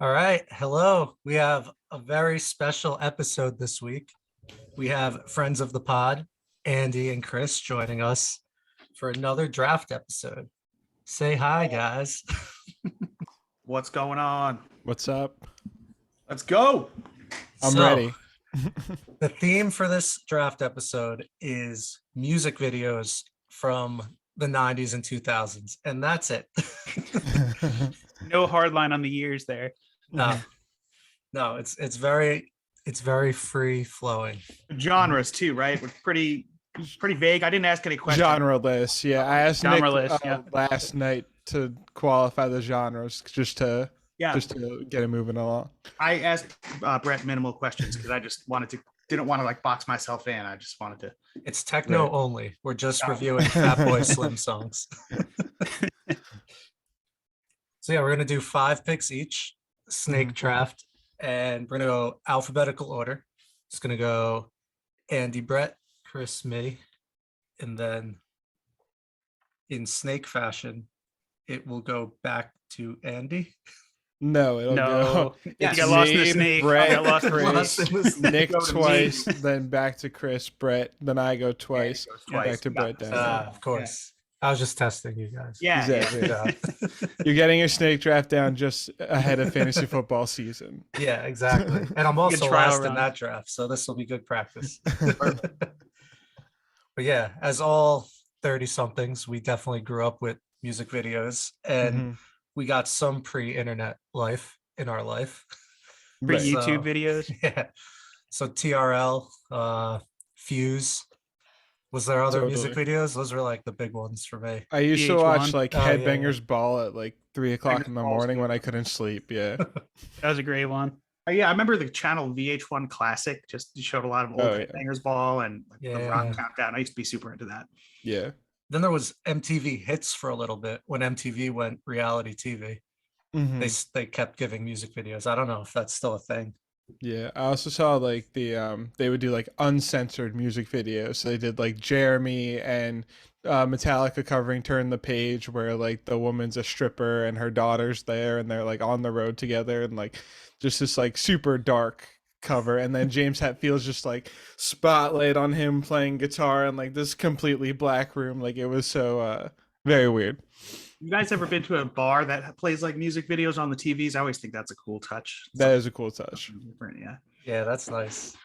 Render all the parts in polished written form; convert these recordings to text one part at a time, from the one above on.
All right. Hello. We have a very special episode this week. We have friends of the pod, Andy and Chris, joining us for another draft episode. Say hi, guys. What's going on? What's up? Let's go. I'm So, ready. The theme for this draft episode is music videos from the 90s and 2000s, and that's it. No hard line on the years there. No, it's very free flowing. Genres too, right? We're pretty vague. I didn't ask any questions. Genre list. Yeah, I asked Genre Nick list, yeah. last night to qualify the genres just to Yeah, get it moving along. I asked Brett minimal questions because I just didn't want to like box myself in. I just wanted to. It's techno Right. only. We're just Oh. reviewing Fatboy Slim songs. So yeah, we're gonna do 5 picks each, snake draft, and we're gonna go alphabetical order. It's gonna go Andy, Brett, Chris, me, and then in snake fashion, it will go back to Andy. No, it'll No, go. you It's got lost in the me, snake. Brett, You got lost in the Chris, Lost in the snake. Nick Go to me. twice, then back to Chris, Brett, then I go twice, goes back twice. to You got Brett. this. Down. Of course. I was just testing you guys. Yeah, Exactly. Yeah. You're getting your snake draft down just ahead of fantasy football season. Yeah, exactly. And I'm also trial last in run. that draft, so this will be good practice. But yeah, as all 30 somethings, we definitely grew up with music videos and Mhm. we got some pre-internet life in our life. Free Right. YouTube So- videos. Yeah. So TRL, Fuse. Was there other music Totally. videos? Those were like the big ones for me. I used to VH1. watch like Oh, yeah, Headbangers Ball at like 3 o'clock in the Headbangers Ball's morning good. when I couldn't sleep. Yeah. That was a great one. Yeah, I remember the channel VH1 Classic. Just showed a lot of old Oh, yeah. Bangers Ball and like, the Yeah. Rock Countdown. I used to be super into that. Yeah. Then there was MTV Hits for a little bit when MTV went reality TV. Mhm. They kept giving music videos. I don't know if that's still a thing. Yeah, I also saw like they would do like uncensored music videos. So they did like Jeremy and Metallica covering Turn the Page, where like the woman's a stripper and her daughter's there and they're like on the road together, and like just this like super dark cover. And then James Hetfield's just like spotlight on him playing guitar in like this completely black room. Like it was so very weird. You guys ever been to a bar that plays like music videos on the TVs? I always think that's a cool touch. That is a cool touch. Something different, yeah. Yeah, that's nice.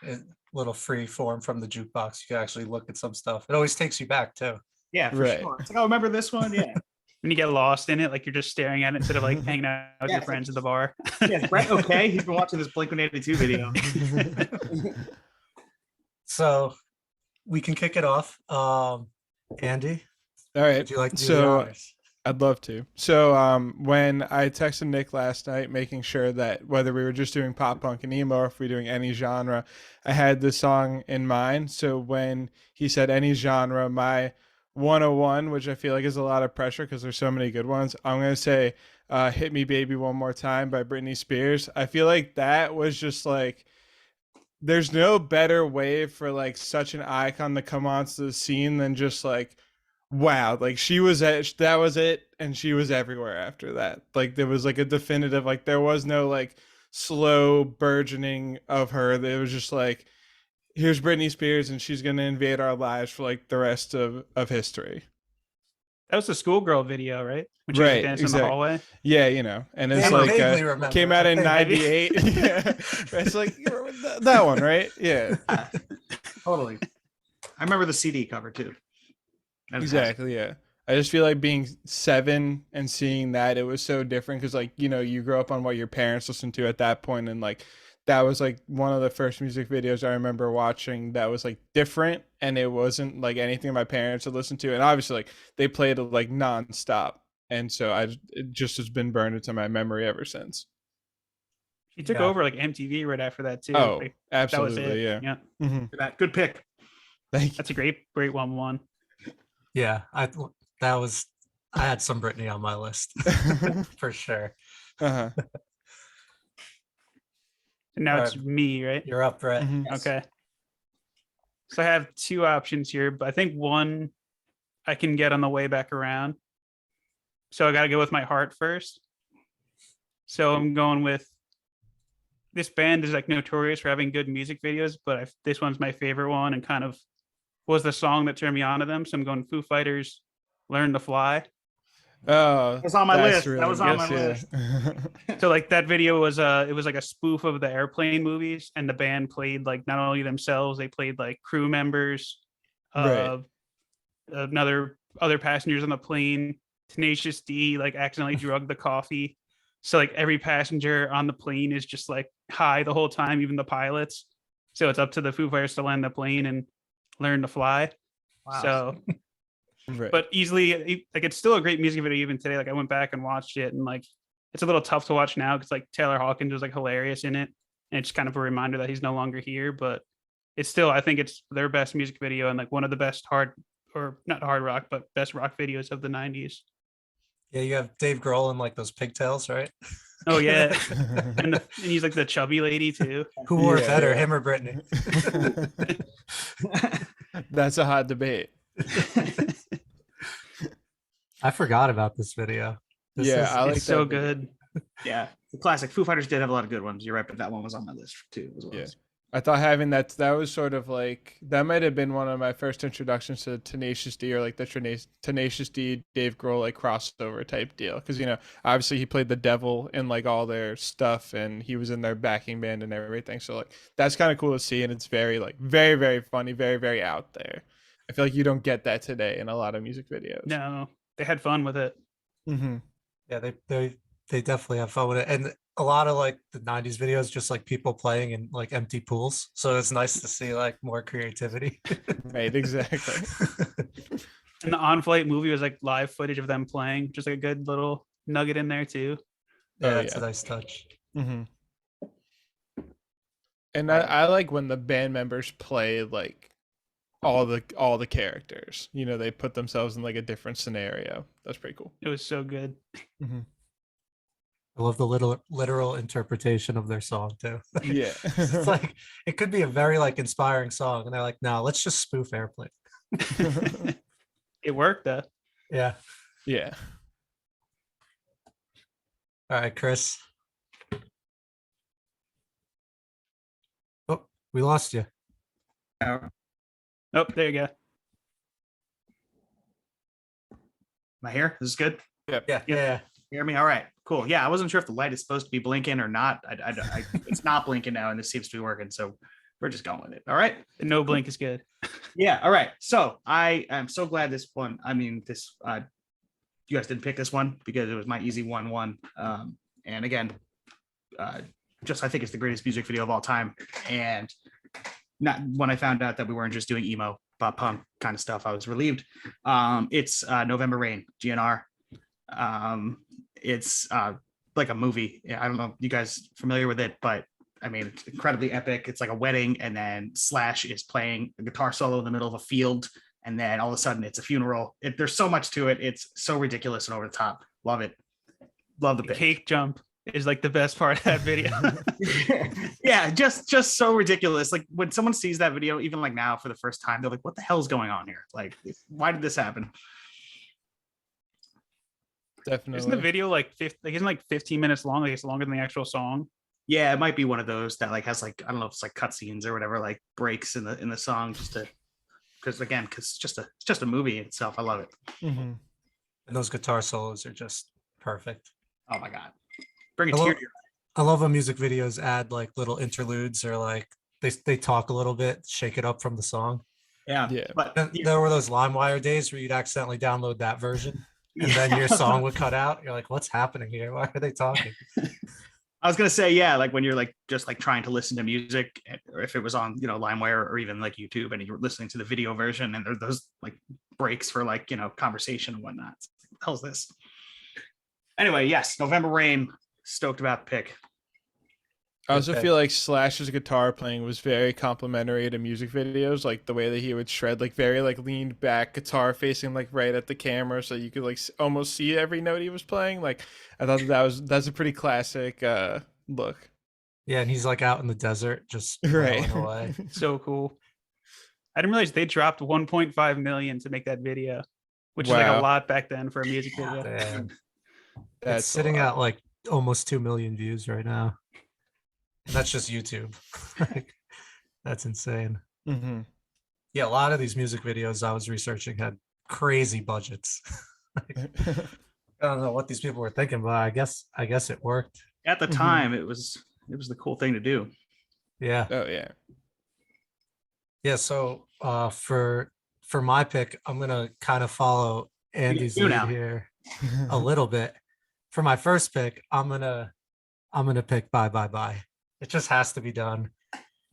Little free form from the jukebox. You can actually look at some stuff. It always takes you back too. Yeah, for Right. sure. It's like, oh, remember this one? Yeah. When you get lost in it, like you're just staring at it instead of like hanging out with Yeah, your friends at the bar. Yeah, is Brett okay? He's been watching this Blink-182 video. So we can kick it off. Andy, All right. would you like to do the So honors? I'd love to. So when I texted Nick last night, making sure that whether we were just doing pop punk and emo or if we were doing any genre, I had the song in mind. So when he said any genre, my 101, which I feel like is a lot of pressure because there's so many good ones, I'm going to say Hit Me Baby One More Time by Britney Spears. I feel like that was just like, there's no better way for like such an icon to come onto the scene than just like, wow, like that was it, and she was everywhere after that. Like there was like a definitive, like there was no like slow burgeoning of her. It was just like, here's Britney Spears and she's gonna invade our lives for like the rest of history. That was the schoolgirl video, right? When she was Right, dancing in exactly. the hallway. Yeah, you know, and it's Yeah, I like vaguely remember. came out in I think '98. Yeah, it's like you remember that one, right? Yeah, Totally. I remember the CD cover too. That was exactly. Yeah, I just feel like being 7 and seeing that, it was so different because like, you know, you grow up on what your parents listened to at that point, and like that was like one of the first music videos I remember watching that was like different, and it wasn't like anything my parents had listened to, and obviously like they played it like nonstop, and so it just has been burned into my memory ever since. She took Yeah. over like MTV right after that too. Oh, Like, that was absolutely, it. yeah. Yeah. Mhm. that. Good pick. Thank you. That's a great 1-1. Yeah, I had some Britney on my list for sure. Uh-huh. And now All it's right. me, right? You're up, Brett. Mhm. Okay. So I have 2 options here, but I think one I can get on the way back around. So I got to go with my heart first. So I'm going with this band is like notorious for having good music videos, but this one's my favorite one and kind of was the song that turned me on to them. So I'm going Foo Fighters, Learn to Fly. Oh, That was on my that's list. That really was on good, my yeah. list. So like that video was it was like a spoof of the Airplane movies, and the band played like not only themselves, they played like crew members, Right. other passengers on the plane. Tenacious D like accidentally drugged the coffee. So like every passenger on the plane is just like high the whole time, even the pilots. So it's up to the Foo Fighters to land the plane and learn to fly. Wow. So Right. but easily like it's still a great music video even today. Like I went back and watched it, and like it's a little tough to watch now because like Taylor Hawkins was like hilarious in it, and it's kind of a reminder that he's no longer here. But it's still, I think it's their best music video and like one of the best not hard rock, but best rock videos of the 90s. Yeah, you have Dave Grohl in like those pigtails, right? Oh yeah, and he's like the chubby lady too. Who wore it Yeah, better, yeah. him or Britney? That's a hot debate. I forgot about this video. Yeah, I like It's so that video. good. Yeah, the classic. Foo Fighters did have a lot of good ones. You're right, but that one was on my list too as well. Yeah. I thought having that was sort of like that might have been one of my first introductions to Tenacious D, or like the Tenacious D Dave Grohl like crossover type deal, because obviously he played the devil in like all their stuff and he was in their backing band and everything, so like that's kind of cool to see, and it's very like very, very funny, very, very out there. I feel like you don't get that today in a lot of music videos. No, they had fun with it. Mm-hmm. Yeah, they definitely have fun with it. And a lot of like the 90s videos, just like people playing in like empty pools. So it's nice to see like more creativity. Right, exactly. And the On-Flight movie was like live footage of them playing, just like a good little nugget in there too. Yeah, Oh, that's yeah. a nice touch. Mm-hmm. And I like when the band members play like all the characters. They put themselves in like a different scenario. That's pretty cool. It was so good. Mm-hmm. I love the literal interpretation of their song too. Yeah. It's like it could be a very like inspiring song, and they're like, no, let's just spoof Airplane. It worked though. Yeah. Yeah. All right, Chris. Oh, we lost you. Am Oh, there you go. I here? This is good. Yeah. Hear me? All right, cool. Yeah, I wasn't sure if the light is supposed to be blinking or not. It's not blinking now, and this seems to be working. So we're just going with it. All right. The no blink is good. Yeah. All right. So I am so glad this one. I mean, you guys didn't pick this one because it was my easy 1-1. And again, just I think it's the greatest music video of all time. And not when I found out that we weren't just doing emo, pop punk kind of stuff, I was relieved. It's November Rain, GNR. It's like a movie. I don't know if you guys familiar with it, but I mean, it's incredibly epic. It's like a wedding, and then Slash is playing a guitar solo in the middle of a field, and then all of a sudden it's a funeral. There's so much to it. It's so ridiculous and over the top. Love it. Love the The pick. cake jump is like the best part of that video. Yeah, just so ridiculous. Like when someone sees that video, even like now for the first time, they're like, what the hell's going on here? Like, why did this happen? Definitely. Isn't the video like isn't like 15 minutes long? Like it's longer than the actual song. Yeah, it might be one of those that like has like, I don't know if it's like cutscenes or whatever, like breaks in the song, because it's just a movie itself. I love it. Mm-hmm. And those guitar solos are just perfect. Oh my god, bring a I tear love, to your I love when music videos add like little interludes, or like they talk a little bit, shake it up from the song. yeah. Yeah. But Then there were those LimeWire days where you'd accidentally download that version, and then your song would cut out. You're like, what's happening here? Why are they talking? I was gonna say, yeah, like when you're like just like trying to listen to music, or if it was on, LimeWire or even like YouTube, and you're listening to the video version, and there's those like breaks for like, conversation and whatnot. What the hell's this? Anyway, yes, November Rain. Stoked about the pick. I also Okay. feel like Slash's guitar playing was very complimentary to music videos, like the way that he would shred, like very like leaned back guitar facing like right at the camera, so you could like almost see every note he was playing. Like I thought that's a pretty classic look. Yeah, and he's like out in the desert, just Right. wailing away. So cool. I didn't realize they dropped 1.5 million to make that video, which is like Wow. a lot back then for a music video. Damn. That's It's a sitting lot. at like almost 2 million views right now. And that's just YouTube. Like, that's insane. Hmm. Yeah, a lot of these music videos I was researching had crazy budgets. I don't know what these people were thinking, but I guess it worked. At the Mhm. time, it was the cool thing to do. Yeah. Oh yeah. Yeah. So for my pick, I'm gonna kind of follow Andy's two lead now. here a little bit. For my first pick, I'm gonna pick Bye Bye Bye. It just has to be done.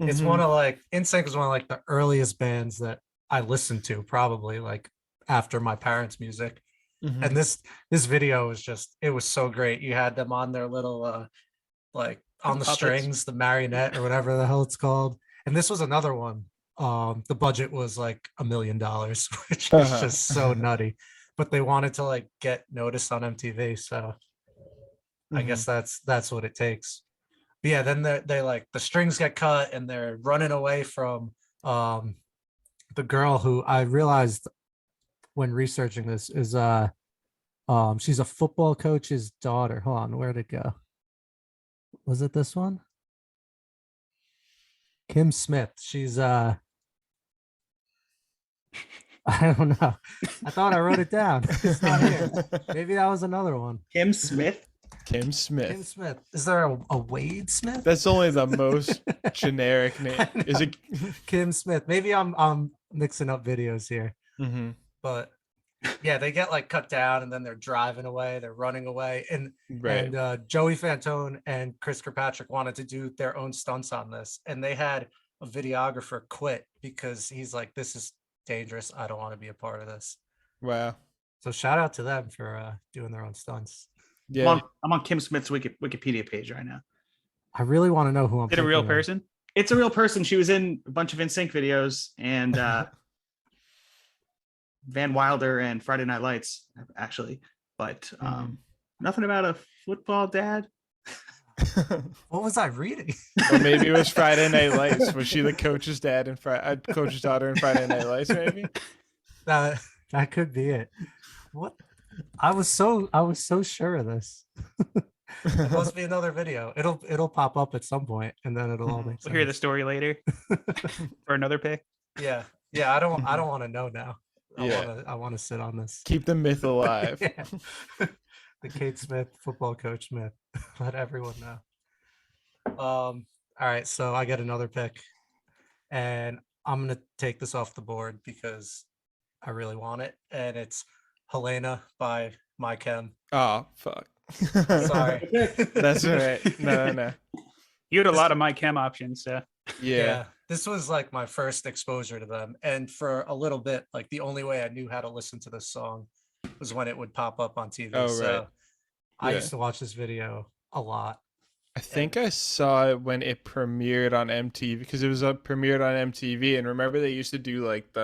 It's one of like NSYNC is one of like the earliest bands that I listened to, probably like after my parents' music. Mhm. And this video was just, it was so great. You had them on their little like on the Puppets. strings, the marionette or whatever the hell it's called. And this was another one. The budget was like $1 million, which is just so nutty. But they wanted to like get noticed on MTV, so I guess that's what it takes. But yeah, then they like the strings get cut and they're running away from the girl who I realized when researching this is she's a football coach's daughter. Hold on, where'd it go? Was it this one? Kim Smith. She's I don't know. I thought I wrote it down. It's not here. Maybe that was another one. Kim Smith. Kim Smith. Kim Smith. Is there a Wade Smith? That's only the most generic name. Is it? Kim Smith? Maybe I'm mixing up videos here. Hmm. But yeah, they get like cut down and then they're driving away, they're running away. And Right. Joey Fantone and Chris Kirkpatrick wanted to do their own stunts on this, and they had a videographer quit because he's like, this is dangerous, I don't want to be a part of this. Wow. So shout out to them for doing their own stunts. Yeah. I'm on Kim Smith's Wikipedia page right now. I really want to know who I'm Is it a real thinking of. person? It's a real person. She was in a bunch of NSYNC videos and Van Wilder and Friday Night Lights, actually. But nothing about a football dad. What was I reading? Or maybe it was Friday Night Lights. Was she the coach's dad and coach's daughter in Friday Night Lights? Maybe. That could be it. What? I was so sure of this. It must be another video. It'll pop up at some point, and then it'll all make sense. We'll hear the story later for another pick. Yeah. I don't want to know now. Yeah. I want to sit on this. Keep the myth alive. Yeah. The Kate Smith, football coach Smith. Let everyone know. All right, so I get another pick, and I'm gonna take this off the board because I really want it, and it's Helena by My Chem. Oh fuck. Sorry. That's all right. No. You had a lot of My Chem options, so Yeah. This was like my first exposure to them, and for a little bit, like the only way I knew how to listen to this song was when it would pop up on TV. Oh, So right. I Yeah. used to watch this video a lot. I think I saw it when it premiered on MTV because it was premiered on MTV, and remember they used to do like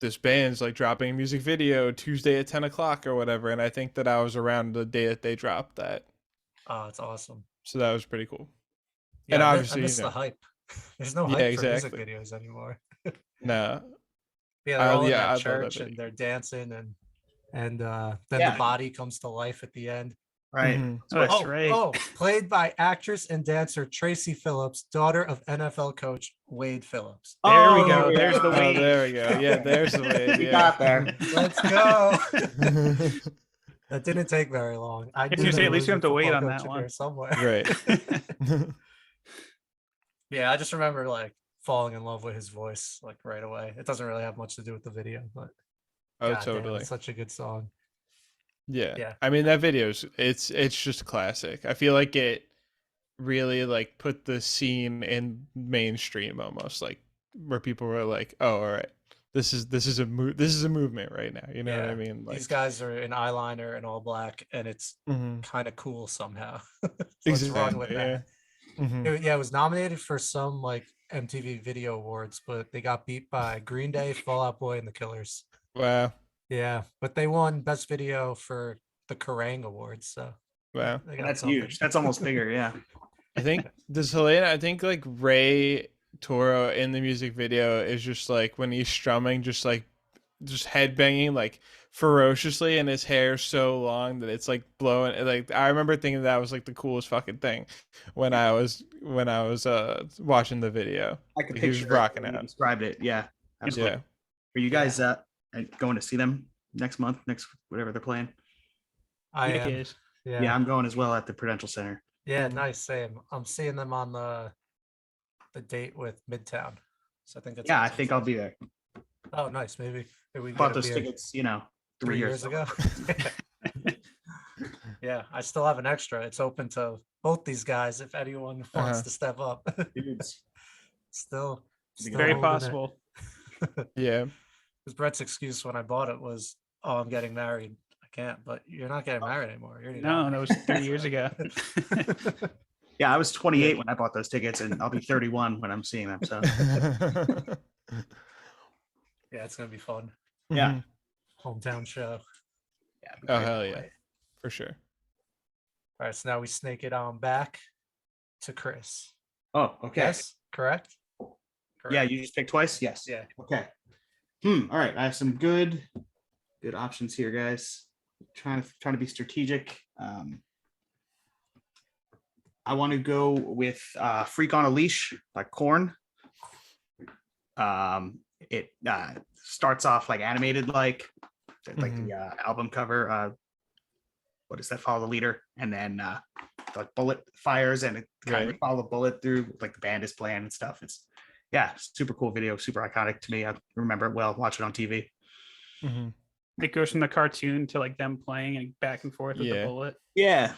this band's like dropping a music video Tuesday at 10 o'clock or whatever, and I think that I was around the day that they dropped that, Oh, it's awesome. so that was pretty cool. Yeah, And I obviously, I miss you know. the hype. There's no Yeah, hype exactly. for music videos anymore. No, Yeah, they're all in yeah, I that love that church video. and they're dancing and then Yeah. the body comes to life at the end. Right. Mhm. Oh, that's right. Oh, played by actress and dancer Tracy Phillips, daughter of NFL coach Wade Phillips. There we go. Oh, There's the Oh, Wade. there we go. Yeah, there's the way. We Yeah. got there. Let's go. That didn't take very long. I was knew gonna say, there at least was we a have to wait football on coach that in one. there somewhere. Right. Yeah, I just remember like falling in love with his voice like right away. It doesn't really have much to do with the video, but Oh, goddamn, totally. it's such a good song. Yeah. Yeah. I mean that video's it's just classic. I feel like it really like put the scene in mainstream almost, like where people were like, "Oh, all right. This is a movement right now." You know what I Yeah, mean? Like These guys are in eyeliner and all black, and it's Mhm. kind of cool somehow. What's wrong with Exactly, that? Mhm. It was nominated for some like MTV Video Awards, but they got beat by Green Day, Fall Out Boy, and The Killers. Wow. Yeah, but they won Best Video for the Kerrang Awards, so Wow. they got That's something. huge. That's almost bigger. Yeah. I think this Helena, I think like Ray Toro in the music video is just like when he's strumming, just like just headbanging like ferociously, and his hair's so long that it's like blowing. Like I remember thinking that was like the coolest fucking thing when I was watching the video. I could Like, he was picture it rocking when you out. described it. Yeah, absolutely. Yeah. Are you guys going to see them next month? Next whatever they're playing? I Nick am. is. Yeah, I'm going as well at the Prudential Center. Yeah, nice. Same. I'm seeing them on the date with Midtown. So I think it's Yeah, I think I'll be there. Oh, nice. Maybe we can Bought get a those beer tickets, 3 years ago. Yeah, I still have an extra. It's open to both these guys if anyone wants to step up. Dudes. Still Very holding it. possible. Yeah. Because Brett's excuse when I bought it was, "Oh, I'm getting married. I can't." But you're not getting married anymore. You're already No, got that was married. 3 years ago. Yeah, I was 28 when I bought those tickets, and I'll be 31 when I'm seeing them. So Yeah, it's gonna be fun. Yeah. Mhm. Hometown show. yeah, it'd be Oh great. hell yeah, for sure. All right, so now we snake it on back to Chris. Oh, okay. Yes, correct. Yeah, you just picked twice. Yes. Yeah. Okay. All right. I have some good options here, guys. Trying to be strategic. I want to go with "Freak on a Leash" by Korn. It starts off like animated, like the album cover. What does that? Follow the leader, and then the bullet fires, and it kind of follow the bullet through. Like the band is playing and stuff. It's super cool video, super iconic to me. I remember it well. Watch it on TV. Mhm. It goes from the cartoon to like them playing and back and forth with the bullet. Yeah.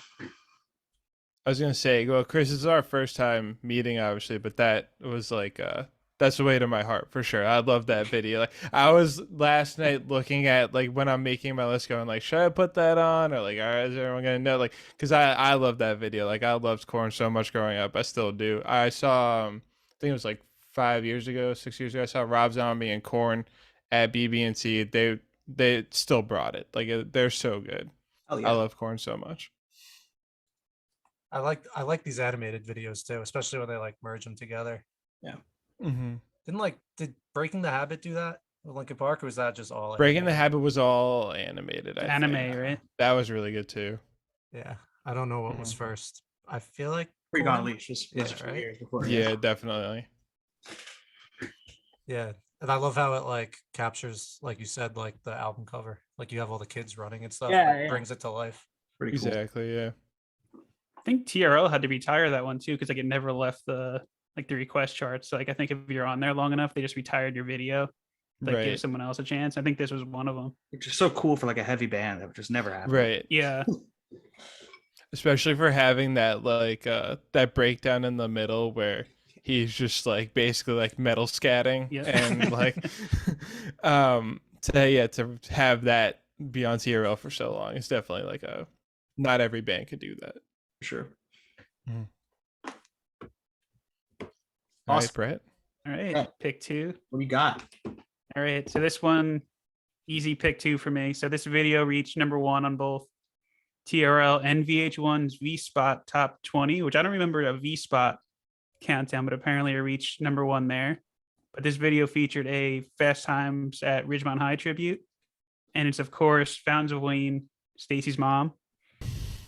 I was gonna say, well, Chris, this is our first time meeting, obviously, but that was like that's the way to my heart for sure. I love that video. Like I was last night looking at like when I'm making my list, going like, should I put that on, or like, all right, is everyone gonna know? Like, because I love that video. Like I loved Korn so much growing up. I still do. I saw, I think it was like 6 years ago. I saw Rob Zombie and Korn at BB&C. They still brought it. Like they're so good. Oh yeah. I love Korn so much. I like these animated videos too, especially when they like merge them together. Mm-hmm. Did Breaking the Habit do that with Linkin Park, or was that just all Breaking the animated? Habit was all animated. I Anime, think. right? That was really good too. Yeah, I don't know what was first. I feel like Freak on a Korn? Leash was Yeah, a few right? years before. Yeah, definitely. Yeah, and I love how it like captures, like you said, like the album cover. Like you have all the kids running and stuff. Yeah, Like, yeah. brings it to life. Pretty cool. Exactly. Yeah. I think TRL had to retire that one too because like it never left the request charts. So, like I think if you're on there long enough, they just retired your video. Like give Right. someone else a chance. I think this was one of them. Which is so cool for like a heavy band. That would just never happen. Right. Yeah. Especially for having that like that breakdown in the middle where he's just like basically like metal scatting Yeah. and like to have that be on TRL for so long, it's definitely like not every band could do that. For sure. All Awesome. right, Brett. All right. Yeah. Pick two. What do you got? All right. So this one, easy pick two for me. So this video reached #1 on both TRL and VH1's V Spot Top 20, which I don't remember a V Spot countdown, but apparently it reached #1 there. But this video featured a Fast Times at Ridgemont High tribute. And it's, of course, Fountains of Wayne, Stacy's mom.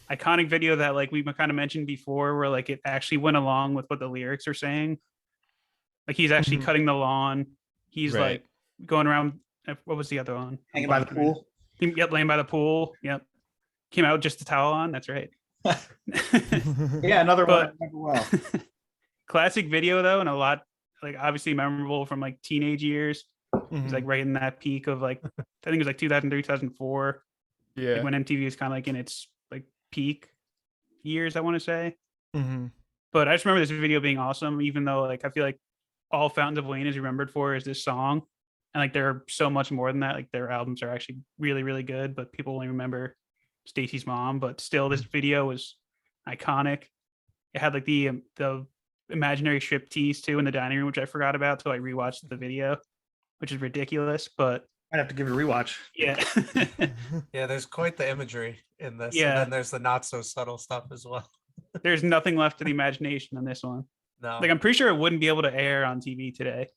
Iconic video that like we kind of mentioned before, where like it actually went along with what the lyrics are saying. Like he's actually cutting the lawn. He's Right. like going around. What was the other one? Hanging by the pool. Yep, laying by the pool. Yep. Came out just a towel on. That's right. Yeah, another one. I But- remember well. Classic video though, and a lot like obviously memorable from like teenage years. Mhm. He's like right in that peak of like I think it was like 2003, 2004. Yeah. Like when MTV was kind of like in its like peak years, I want to say. Mm-hmm. But I just remember this video being awesome, even though like I feel like all Fountains of Wayne is remembered for is this song. And like they're so much more than that. Like their albums are actually really, really good, but people only remember Stacy's mom. But still, this video was iconic. It had like the imaginary strip tease too in the dining room, which I forgot about till I rewatched the video, which is ridiculous. But I'd have to give it a rewatch. yeah. Yeah, there's quite the imagery in this. Yeah. And then there's the not so subtle stuff as well. There's nothing left to the imagination on this one. No, Like I'm pretty sure it wouldn't be able to air on TV today.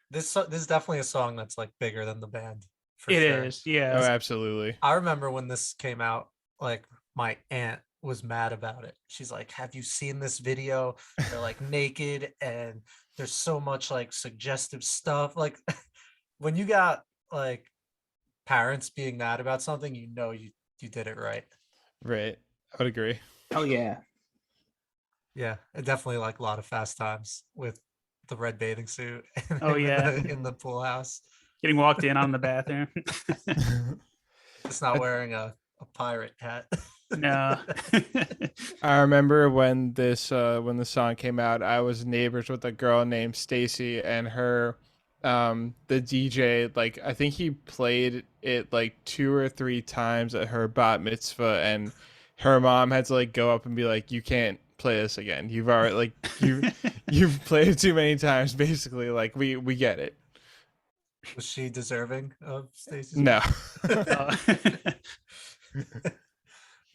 this is definitely a song that's like bigger than the band. For It sure. is, yeah. Oh, absolutely. I remember when this came out, like my aunt was mad about it. She's like, "Have you seen this video? They're like naked and there's so much like suggestive stuff." Like when you got like parents being mad about something, you know you did it right. Right. I would agree. Oh yeah. Yeah, and definitely like a lot of fast times with the red bathing suit and Oh, him yeah. in the pool house. Getting walked in on the bathroom. Just not wearing a pirate hat. No. I remember when when the song came out, I was neighbors with a girl named Stacy, and her the DJ, like I think he played it like 2 or 3 times at her bat mitzvah, and her mom had to like go up and be like, "You can't play this again. You've already like you've played it too many times." Basically, like we get it. Was she deserving of Stacey's? No. Oh.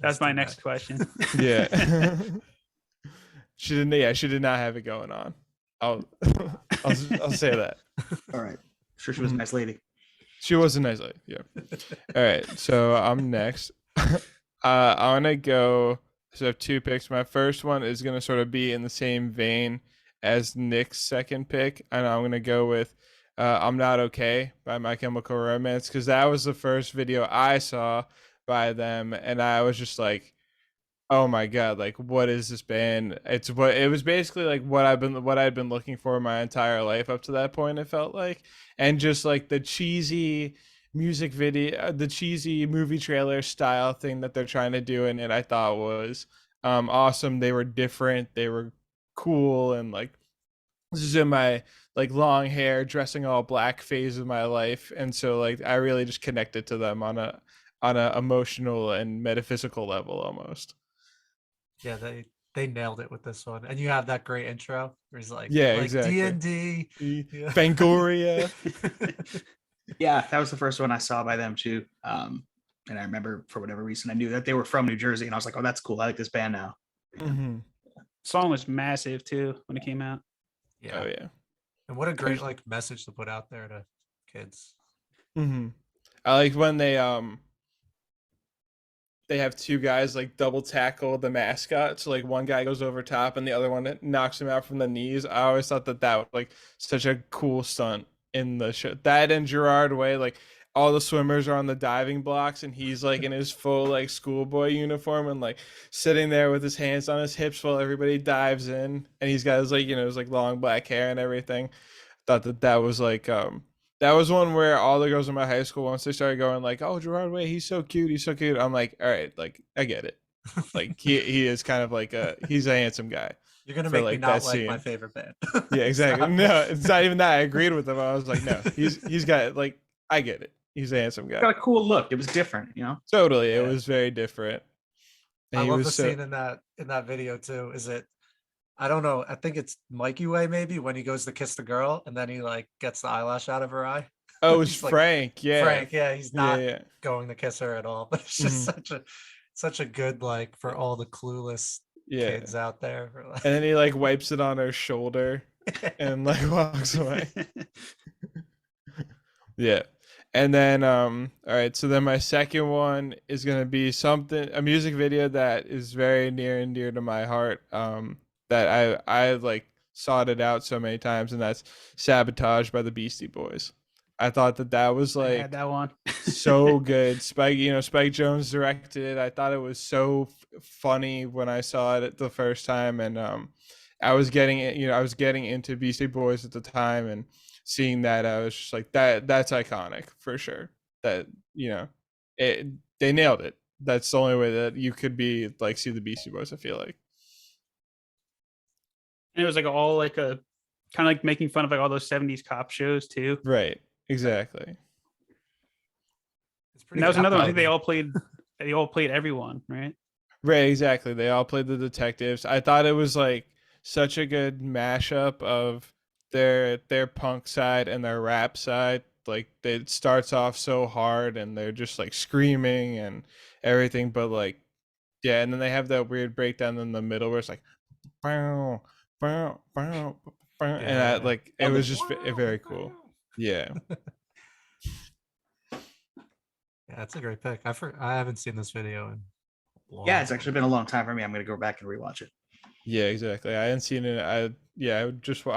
That's my too next bad. question. Yeah. She didn't. Yeah, she did not have it going on. I'll I'll say that. All right. Sure, she was a nice lady. She was a nice lady. Yeah. All right. So I'm next. I want to go. So I have 2 picks. My first one is going to sort of be in the same vein as Nick's second pick. And I'm going to go with I'm Not Okay by My Chemical Romance, because that was the first video I saw by them. And I was just like, oh my god, like what is this band? It's what it was basically like what I'd been looking for my entire life up to that point, it felt like. And just like the cheesy music video, the cheesy movie trailer style thing that they're trying to do in it, I thought was awesome. They were different, they were cool, and like this is in my like long hair, dressing all black phase of my life, and so like I really just connected to them on a emotional and metaphysical level almost. Yeah, they nailed it with this one. And you have that great intro where he's Yeah, like exactly. D&D. Yeah. Fangoria. Yeah, that was the first one I saw by them too. And I remember for whatever reason I knew that they were from New Jersey, and I was like, "Oh, that's cool. I like this band now." Mm-hmm. Song was massive too when it came out. Yeah. Oh yeah. And what a great like message to put out there to kids. Mm-hmm. I like when they have 2 guys like double tackle the mascot, so like one guy goes over top and the other one knocks him out from the knees. I always thought that was like such a cool stunt in the show. That and Gerard Way, like all the swimmers are on the diving blocks and he's like in his full like schoolboy uniform and like sitting there with his hands on his hips while everybody dives in, and he's got his like his like long black hair and everything. Thought that was like that was one where all the girls in my high school, once they started going like, "Oh, Gerard Way, he's so cute," I'm like, all right, like I get it. Like he is kind of like he's a handsome guy. You're gonna For, make me like, not that like my scene. favorite band. Yeah, exactly. Stop. No, it's not even that. I agreed with him. I was like, no, he's got like I get it. He's a handsome guy. Got a cool look. It was different, Totally, it Yeah. was very different. And I he love was the so scene in that video too. Is it? I don't know. I think it's Mikey Way maybe when he goes to kiss the girl and then he like gets the eyelash out of her eye. oh, it was He's like, Frank. Yeah, Frank, yeah, he's not yeah. going to kiss her at all. But it's just such a good like for all the clueless Yeah. kids out there. And then he like wipes it on her shoulder and like walks away. Yeah. And then all right, so then my second one is gonna be a music video that is very near and dear to my heart. That I like sought it out so many times, and that's Sabotage by the Beastie Boys. I thought that was I like had that one. so good. Spike Jones directed it. I thought it was so funny when I saw it the first time, and I was getting it. I was getting into Beastie Boys at the time, and seeing that, I was just like, that's iconic for sure. That it they nailed it. That's the only way that you could be like see the Beastie Boys, I feel like. And it was like all like a kind of like making fun of like all those 70s cop shows too. Right. Exactly. It's And that was another one. I think album. they all played everyone, right? Right, exactly. They all played the detectives. I thought it was like such a good mashup of their punk side and their rap side. Like it starts off so hard and they're just like screaming and everything, but like yeah, and then they have that weird breakdown in the middle where it's like bow, bow, bow, bow, and Yeah. like it was just very cool. Yeah. Yeah, that's a great pick. I haven't seen this video in a long Yeah, it's time. actually been a long time for me. I'm gonna go back and rewatch it. Yeah, exactly. I hadn't seen it. I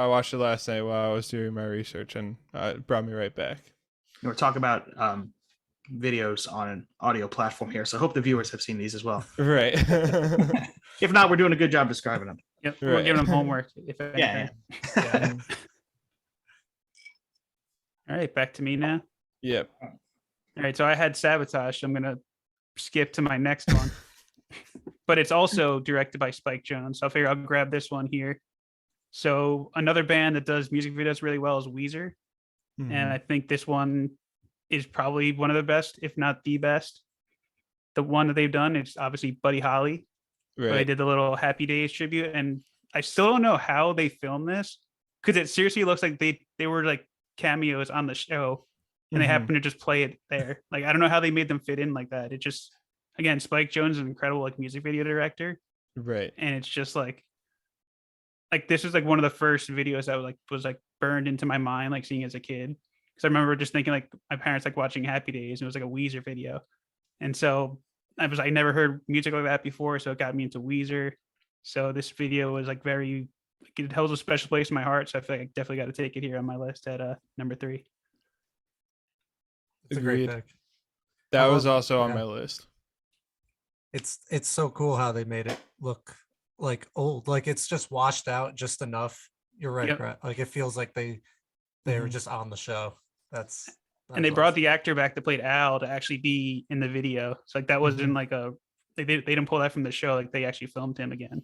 watched it last night while I was doing my research, and it brought me right back. We're talking about videos on an audio platform here, so I hope the viewers have seen these as well. Right. If not, we're doing a good job describing them. Yep, we're Right. giving them homework. If anything. Yeah. Yeah. All right, back to me now. Yep. All right, so I had Sabotage. So I'm gonna skip to my next one, but it's also directed by Spike Jonze. So I figure I'll grab this one here. So another band that does music videos really well is Weezer, Mhm. and I think this one is probably one of the best, if not the best. The one that they've done is obviously Buddy Holly, where they Right. did the little Happy Days tribute, and I still don't know how they filmed this because it seriously looks like they were like cameos on the show and they Mhm. happen to just play it there. Like I don't know how they made them fit in like that. It just again, Spike Jonze is an incredible like music video director, Right. and it's just like this is like one of the first videos that was like burned into my mind, like seeing as a kid. Because I remember just thinking like my parents like watching Happy Days, and it was like a Weezer video, and so I never heard music like that before, so it got me into Weezer. So this video was like very, like, it holds a special place in my heart. So I feel like I definitely got to take it here on my list at number 3. It's a great Agreed. pick. That I was love- also on yeah. my list. It's so cool how they made it look like old. Like it's just washed out just enough. You're right, Yep. Brett. Like it feels like they were Mhm. just on the show. And they brought the actor back that played Al to actually be in the video. So like that wasn't like a they didn't pull that from the show. Like they actually filmed him again,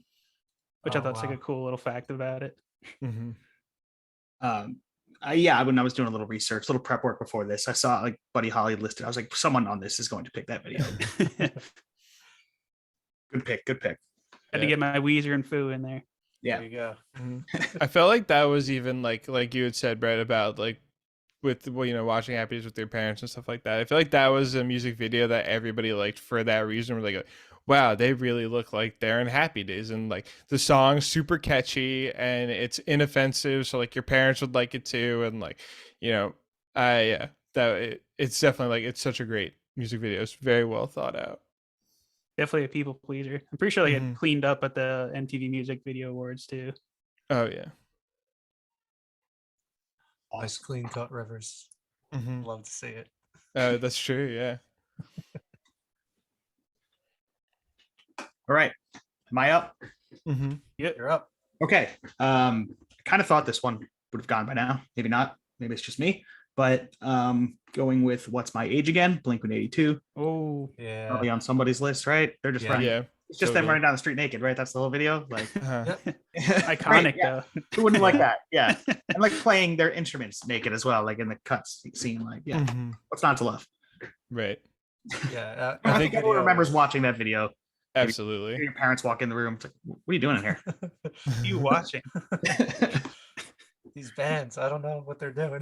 which I Oh, thought was like a wow. cool little fact about it. Mhm. When I was doing a little research, little prep work before this, I saw like Buddy Holly listed. I was like, someone on this is going to pick that video. Good pick. Good pick. Had to Yeah. get my Weezer and Foo in there. Yeah. There you go. Mhm. I felt like that was even like you had said, Brett, about like with watching Happy Days with your parents and stuff like that. I feel like that was a music video that everybody liked for that reason. We're like, wow, they really look like they're in Happy Days, and like the song's super catchy and it's inoffensive, so like your parents would like it too, and like it's definitely like it's such a great music video. It's very well thought out. Definitely a people pleaser. I'm pretty sure they Mhm. get cleaned up at the MTV Music Video Awards too. Oh yeah. Nice clean cut Rivers. Mhm. Love to see it. That's true. Yeah. All right. Am I up? Mm-hmm. You're up. Okay. I kind of thought this one would have gone by now. Maybe not. Maybe it's just me. But going with What's My Age Again, Blink-182, Oh, Yeah. probably on somebody's list, right? They're just Yeah. running. Yeah. It's just so them good. running down the street naked, right? That's the whole video. Like Uh-huh. iconic Right, yeah. though. Who wouldn't like Yeah. that? Yeah. And like playing their instruments naked as well, like in the cuts scene. Like, yeah, Mhm. what's not to love? Right. Yeah. I think that everyone video remembers was- watching that video. Absolutely. Your parents walk in the room. It's like, what are you doing in here? You watching? These bands, I don't know what they're doing.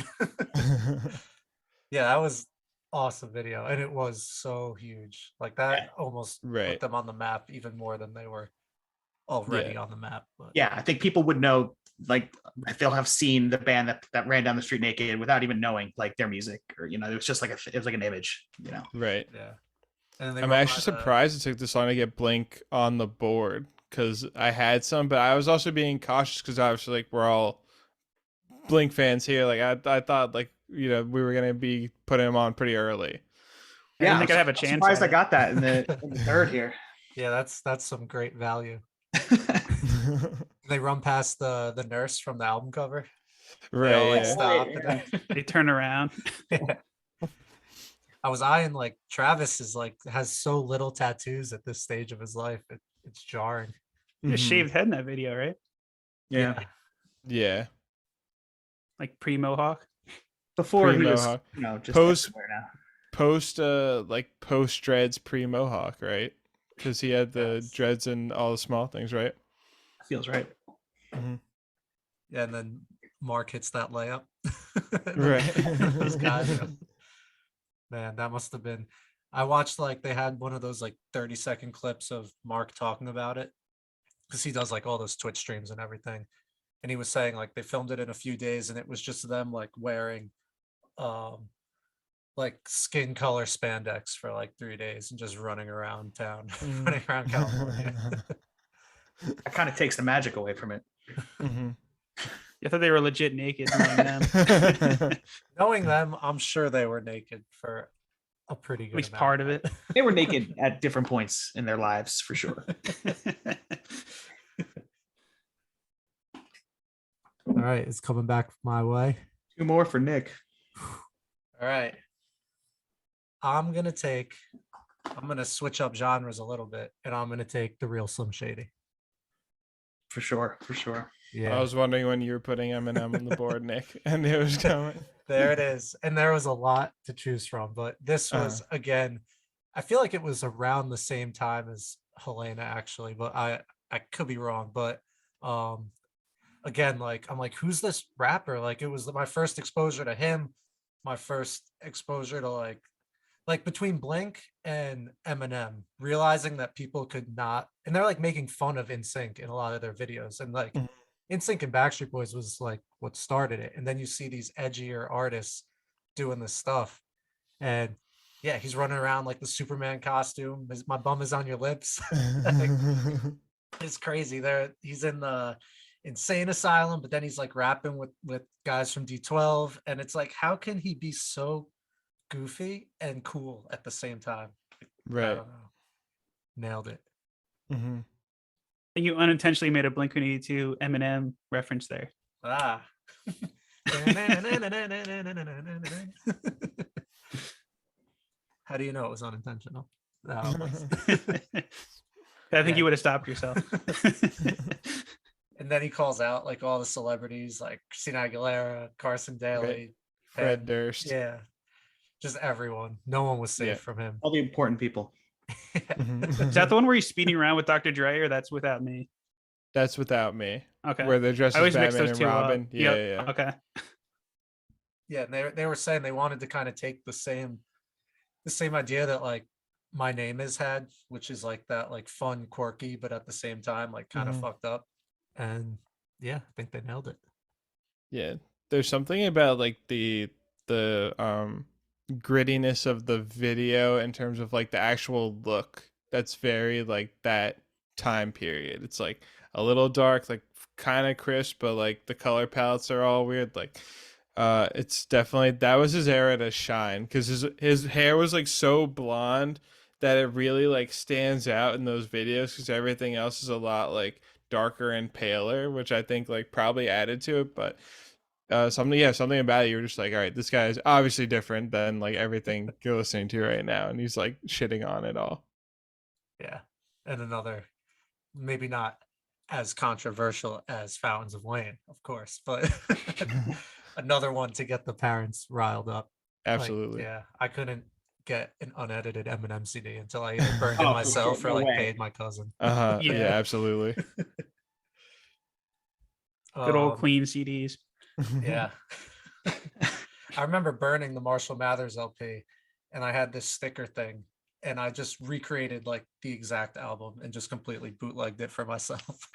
Yeah, that was awesome video, and it was so huge. Like that almost Right. put them on the map even more than they were already on the map. But Yeah, I think people would know, like they'll have seen the band that ran down the street naked without even knowing like their music, or it was just like it was like an image. Right. yeah. And then they I'm wrote actually by the- surprised it took this long to get Blink on the board because I had some, but I was also being cautious because obviously like we're all Blink fans here. Like I thought like we were gonna be putting them on pretty early. I didn't think I'd have a I'm chance. surprised at I it. got that in the third here. Yeah, that's some great value. They run past the nurse from the album cover. They all, Right. like, Yeah. stop. Yeah. They turn around. I was eyeing like Travis is like has so little tattoos at this stage of his life. It's jarring. Just Mhm. shaved head in that video, right? Yeah. Yeah. Like pre mohawk. Before he was, Pre-mohawk. just Post- everywhere now. Post dreads pre mohawk, right? Because he had the Yes. dreads and all the small things, right? Feels right. Yeah, and then Mark hits that layup. Right. Those guys, man, that must have been. I watched like they had one of those like 30-second clips of Mark talking about it because he does like all those Twitch streams and everything. And he was saying like they filmed it in a few days and it was just them like wearing like skin color spandex for like 3 days and just running around town, Mm. running around California. That kind of takes the magic away from it. Mhm. I thought they were legit naked, knowing them. Knowing them, I'm sure they were naked for a pretty good At least amount part of it. They were naked at different points in their lives, for sure. All right, it's coming back my way. 2 more for Nick. All right. I'm gonna switch up genres a little bit, and I'm gonna take the real Slim Shady. For sure. For sure. Yeah, I was wondering when you were putting Eminem on the board, Nick, and it was coming. there it is. And there was a lot to choose from, but this was again, I feel like it was around the same time as Helena actually, but I could be wrong. But again, like I'm like, who's this rapper? Like it was my first exposure to him, my first exposure to like between Blink and Eminem, realizing that people could not, and they're like making fun of NSYNC in a lot of their videos, and like Mhm. NSYNC and Backstreet Boys was like what started it, and then you see these edgier artists doing this stuff, and yeah, he's running around like the Superman costume. My bum is on your lips. Like, it's crazy. He's in the insane asylum, but then he's like rapping with guys from D12, and it's like, how can he be so goofy and cool at the same time? I Right. don't know. Nailed it. Hmm. And you unintentionally made a Blink-182 Eminem reference there. Ah. How do you know it was unintentional? No, I think Yeah. you would have stopped yourself. and then he calls out like all the celebrities like Christina Aguilera, Carson Daly, Fred and Durst. yeah, just everyone. No one was safe Yeah. from him. All the important people. Is that the one where he's speeding around with Dr. Dre, or that's Without Me? That's Without Me. Okay. Where they're dressed I as always mix Batman those and two Robin. up. Yeah, Yep. yeah. Okay. Yeah, and they were saying they wanted to kind of take the same idea that like My Name Is had, which is like that like fun, quirky, but at the same time like kind of Mhm. fucked up. And yeah, I think they nailed it. Yeah. There's something about like the grittiness of the video in terms of like the actual look that's very like that time period. It's like a little dark, like kind of crisp, but like the color palettes are all weird. Like it's definitely that was his era to shine because his hair was like so blonde that it really like stands out in those videos because everything else is a lot like darker and paler, which I think like probably added to it. But something about it, you're just like, all right, this guy is obviously different than like everything you're listening to right now, and he's like shitting on it all. Yeah. And another, maybe not as controversial as Fountains of Wayne, of course, but another one to get the parents riled up. Like, Absolutely. yeah, I couldn't get an unedited Eminem CD until I either burned it Oh, for myself sure. or No like way. paid my cousin. Yeah, Yeah. absolutely. Good old Um, clean CDs. Yeah. I remember burning the Marshall Mathers LP, and I had this sticker thing, and I just recreated like the exact album and just completely bootlegged it for myself.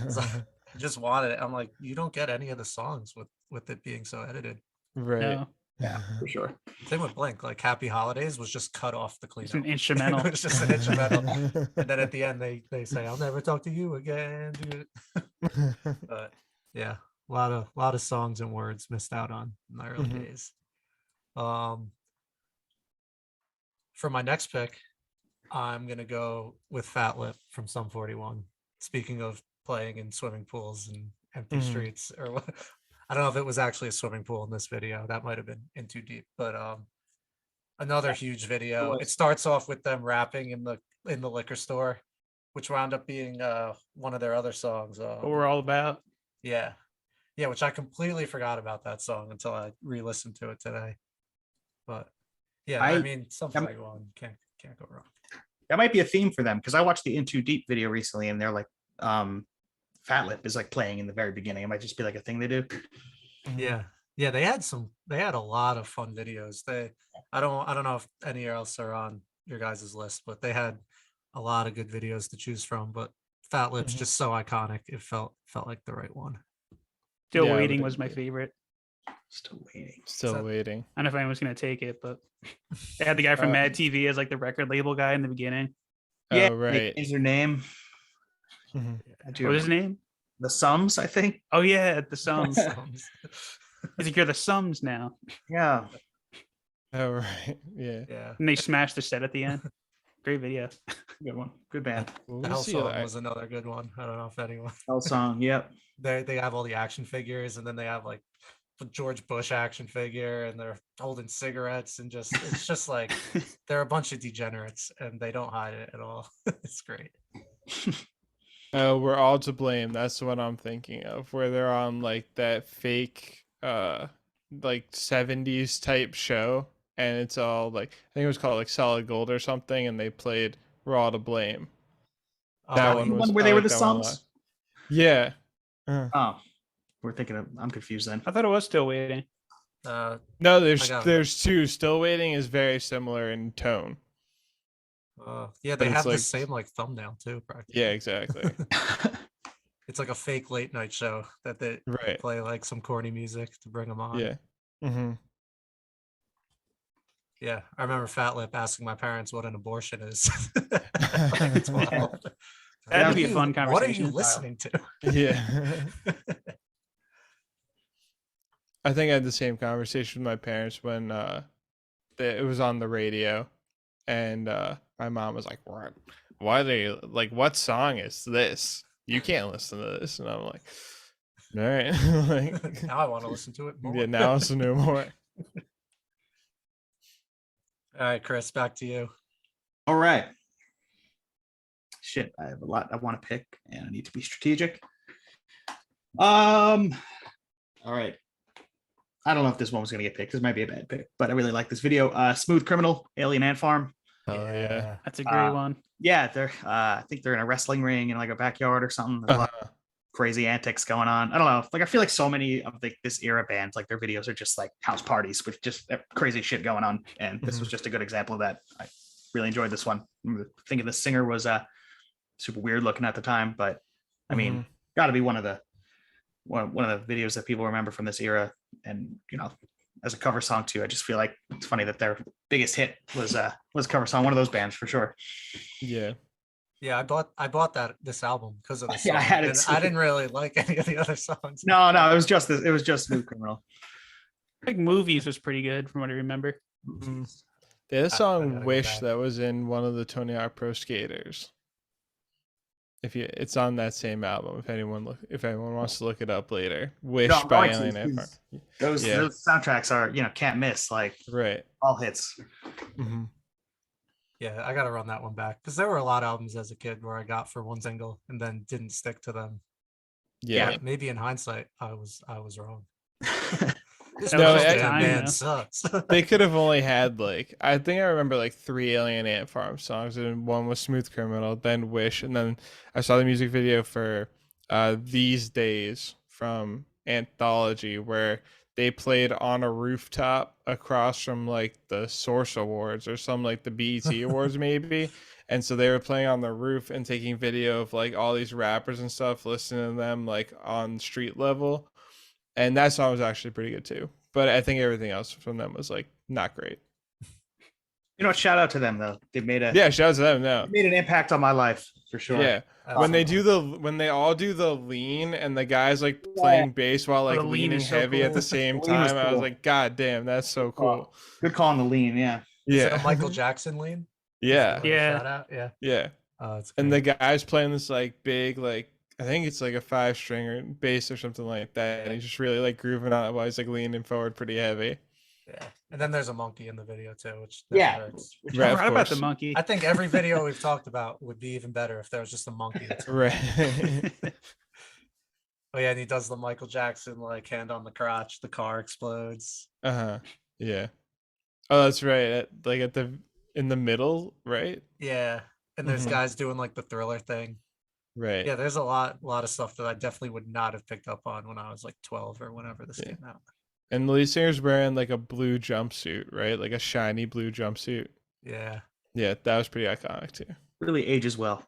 So I just wanted it. I'm like, you don't get any of the songs with it being so edited. Right. No, Yeah, for sure. Same with Blink, like Happy Holidays was just cut off the clean it's an album. instrumental. It was just an instrumental. And then at the end they say, I'll never talk to you again, dude. But yeah, a lot of songs and words missed out on in my early Mhm. days. For my next pick, I'm gonna go with Fat Lip from Sum 41. Speaking of playing in swimming pools and empty Mhm. streets, or what, I don't know if it was actually a swimming pool in this video. That might have been in too deep, but another huge video. It starts off with them rapping in the liquor store, which wound up being one of their other songs. What we're all about. Yeah, yeah, which I completely forgot about that song until I re-listened to it today. But yeah, I mean, Sum 41 can't go wrong. That might be a theme for them because I watched the In Too Deep video recently, and they're like, Fat Lip is like playing in the very beginning. It might just be like a thing they do. Yeah. Yeah, they had a lot of fun videos. I don't know if any else are on your guys' list, but they had a lot of good videos to choose from. But Fat Lip's just so iconic. It felt like the right one. Still Yeah, I would Waiting was my agree. favorite. Still waiting. Still that- waiting. I don't know if anyone's gonna take it, but they had the guy from Mad TV as like the record label guy in the beginning. Yeah, Oh, right. Is their name? Mhm. I do What was his remember. name? The Sums, I think. Oh yeah, the Sums. Sounds- He's like, you're the Sums now. Yeah. Oh, right. Yeah. yeah. And they smashed the set at the end. Great video. Good one. Good band. What The was Hell the Song other- was another good one. I don't know if anyone. Hell song. Yep. They have all the action figures, and then they have like the George Bush action figure, and they're holding cigarettes, and just it's just like they're a bunch of degenerates, and they don't hide it at all. It's great. Oh, we're all to blame. That's what I'm thinking of, where they're on like that fake like 70s type show, and it's all like, I think it was called like Solid Gold or something, and they played We're All to Blame. That Oh, one The was where I they were like the that one a lot. Sums. Yeah. Oh, we're thinking of. I'm confused then. I thought it was still waiting. uh, No, I got it. there's two. Still Waiting is very similar in tone. yeah, But they it's have the like- same like thumbnail too. Practically. Yeah, exactly. It's like a fake late night show that they Right. play like some corny music to bring them on. Yeah. Mm-hmm. Yeah, I remember Fat Lip asking my parents what an abortion is. Like, it's wild. That'd What be are a you- fun What are conversation. you listening to? Yeah. I think I had the same conversation with my parents when it was on the radio, and my mom was like, "What? Why are they like? What song is this? You can't listen to this." And I'm like, "All right." Like, Now I want to listen to it more. yeah, now it's no more. All right, Chris, back to you. All right. Shit, I have a lot I want to pick, and I need to be strategic. All right. I don't know if this one was gonna get picked. This might be a bad pick, but I really like this video. Smooth Criminal, Alien Ant Farm. Oh yeah. That's a great Uh, one. Yeah, they're I think they're in a wrestling ring in like a backyard or something. There's a lot of crazy antics going on. I don't know. Like I feel like so many of this era bands, like their videos are just like house parties with just crazy shit going on. And this was just a good example of that. I really enjoyed this one. I think the singer was super weird looking at the time, but I mean, got to be one of the videos that people remember from this era. And you know, as a cover song too, I just feel like it's funny that their biggest hit was cover song. One of those bands for sure. Yeah. Yeah, I bought this album because of this. Yeah, I song, had it and too. I didn't really like any of the other songs. No, it was just this. It was just Smooth Criminal. I think Movies was pretty good from what I remember. They had a I song gotta go "Wish" back. that was in one of the Tony Hawk Pro Skaters. It's on that same album. If anyone wants to look it up later, "Wish" No, by no, Alien Ant Farm. Those Yeah. those soundtracks are can't miss, like Right. all hits. Hmm. Yeah, I gotta run that one back because there were a lot of albums as a kid where I got for one single and then didn't stick to them. Yeah. But maybe in hindsight, I was wrong. This That was just damn the time, band you know? sucks. They could have only had like, I think I remember like 3 Alien Ant Farm songs, and one was "Smooth Criminal," then "Wish," and then I saw the music video for "These Days" from Anthology, where they played on a rooftop across from like the Source Awards or some like the BET Awards maybe. And so they were playing on the roof and taking video of like all these rappers and stuff, listening to them like on street level. And that song was actually pretty good too. But I think everything else from them was like not great. You know what? Shout out to them though. They made Yeah, shout out to them. No. made an impact on my life for sure. Yeah. When they all do the lean and the guys like playing bass while like the lean leaning is so heavy at the cool. same The lean is time, I was cool. like, God damn, that's so cool. Good call on the lean. Yeah. Is it a Yeah. Michael Jackson lean? Yeah. Yeah. Shout out. Yeah. Yeah. It's And the great. guy's playing this like big, like I think it's like a 5-string bass or something like that. And he's just really like grooving on it while he's like leaning forward pretty heavy. Yeah. And then there's a monkey in the video too, which Yeah. hurts. Right, I of forgot about the course. monkey. I think every video we've talked about would be even better if there was just a monkey. That's Right. Oh yeah, and he does the Michael Jackson like hand on the crotch, the car explodes. Uh-huh. Yeah. Oh, that's right. Like in the middle, right? Yeah. And there's Mhm. guys doing like the Thriller thing. Right. Yeah, there's a lot of stuff that I definitely would not have picked up on when I was like 12 or whenever this Yeah. came out. And the lead singer's wearing like a blue jumpsuit, right? Like a shiny blue jumpsuit. Yeah. Yeah, that was pretty iconic too. Really ages well.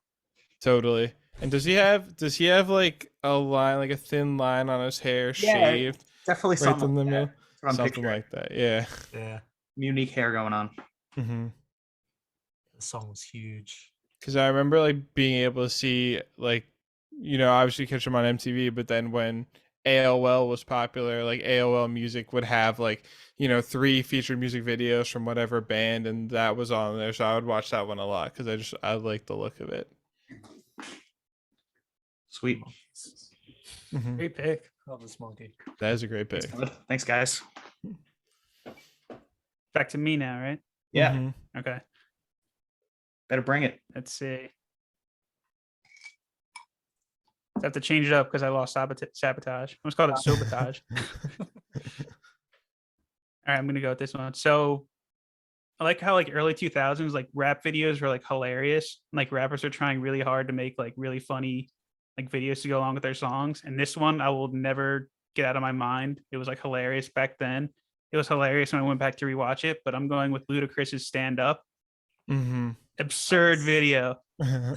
Totally. And does he have like a line, like a thin line on his hair Yeah, shaved Definitely right in the middle? I'm something picturing. like that. Yeah. Yeah, Unique hair going on. Mm-hmm. the song was huge. Because I remember like being able to see like, obviously catch them on MTV, but then when AOL was popular, like AOL Music would have like 3 featured music videos from whatever band, and that was on there, so I would watch that one a lot because I like the look of it. Sweet. Mm-hmm. Great pick. Love this monkey. That is a great pick. Thanks, guys. Back to me now, right? Yeah, Mm-hmm. Okay. better bring it. Let's see. I have to change it up because I lost sabotage. I almost called it sabotage. All right, I'm gonna go with this one. So I like how like early 2000s like rap videos were like hilarious. Like rappers are trying really hard to make like really funny like videos to go along with their songs. And this one I will never get out of my mind. It was like hilarious back then. It was hilarious when I went back to rewatch it. But I'm going with Ludacris's Stand Up. Mm-hmm. Absurd video.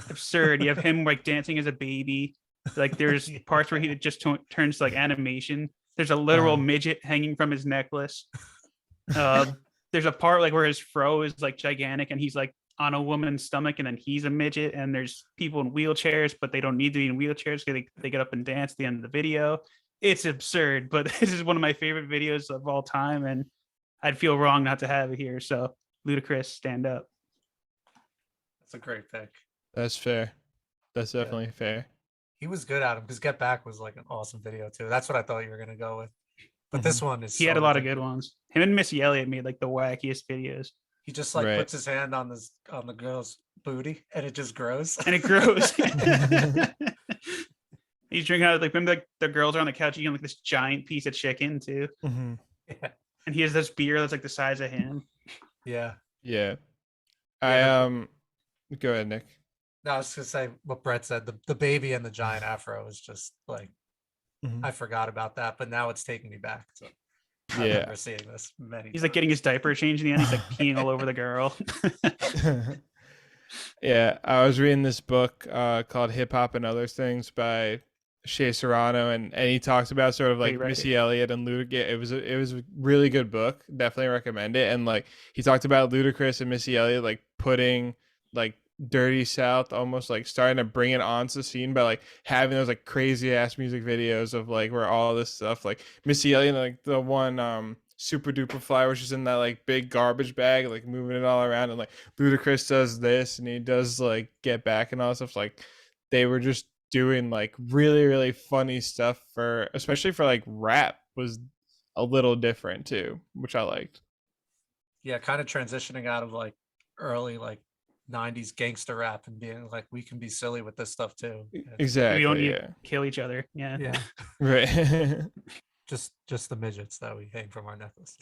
Absurd. You have him like dancing as a baby. Like there's parts where he just turns to like animation. There's a literal midget hanging from his necklace. There's a part like where his fro is like gigantic and he's like on a woman's stomach and then he's a midget, and there's people in wheelchairs, but they don't need to be in wheelchairs because they get up and dance at the end of the video. It's absurd, but this is one of my favorite videos of all time, and I'd feel wrong not to have it here. So Ludacris, Stand Up. That's a great pick. That's fair. That's definitely fair. He was good at him because Get Back was like an awesome video too. That's what I thought you were gonna go with. But this one is He had a lot of good ones. Him and Missy Elliott made like the wackiest videos. He just like Right. puts his hand on the girl's booty and it just grows. And it grows. He's drinking out of like, remember like the girls are on the couch eating like this giant piece of chicken too. Mm-hmm. Yeah. And he has this beer that's like the size of him. Yeah. Yeah. Yeah, Go ahead, Nick. No, I was gonna say what Brett said. The baby and the giant afro is just like Mhm. I forgot about that, but now it's taking me back. So I Yeah. remember seeing this many. He's like getting his diaper changed in the end. He's like peeing all over the girl. Yeah, I was reading this book called Hip Hop and Other Things by Shea Serrano, and he talks about sort of like Great writer. Missy Elliott and Ludacris. It was a really good book. Definitely recommend it. And like he talked about Ludacris and Missy Elliott like putting like Dirty South almost like starting to bring it onto the scene by like having those like crazy ass music videos of like where all this stuff like Missy Elliott, like the one Super Duper Fly, which is in that like big garbage bag, like moving it all around, and like Ludacris does this and he does like Get Back and all that stuff. Like they were just doing like really, really funny stuff for, especially for like rap, was a little different too, which I liked. Yeah, kind of transitioning out of like early like 90s gangster rap and being like we can be silly with this stuff too. Yeah. Exactly. We don't need Yeah. to kill each other. Yeah. Yeah. Right. Just the midgets that we hang from our necklace.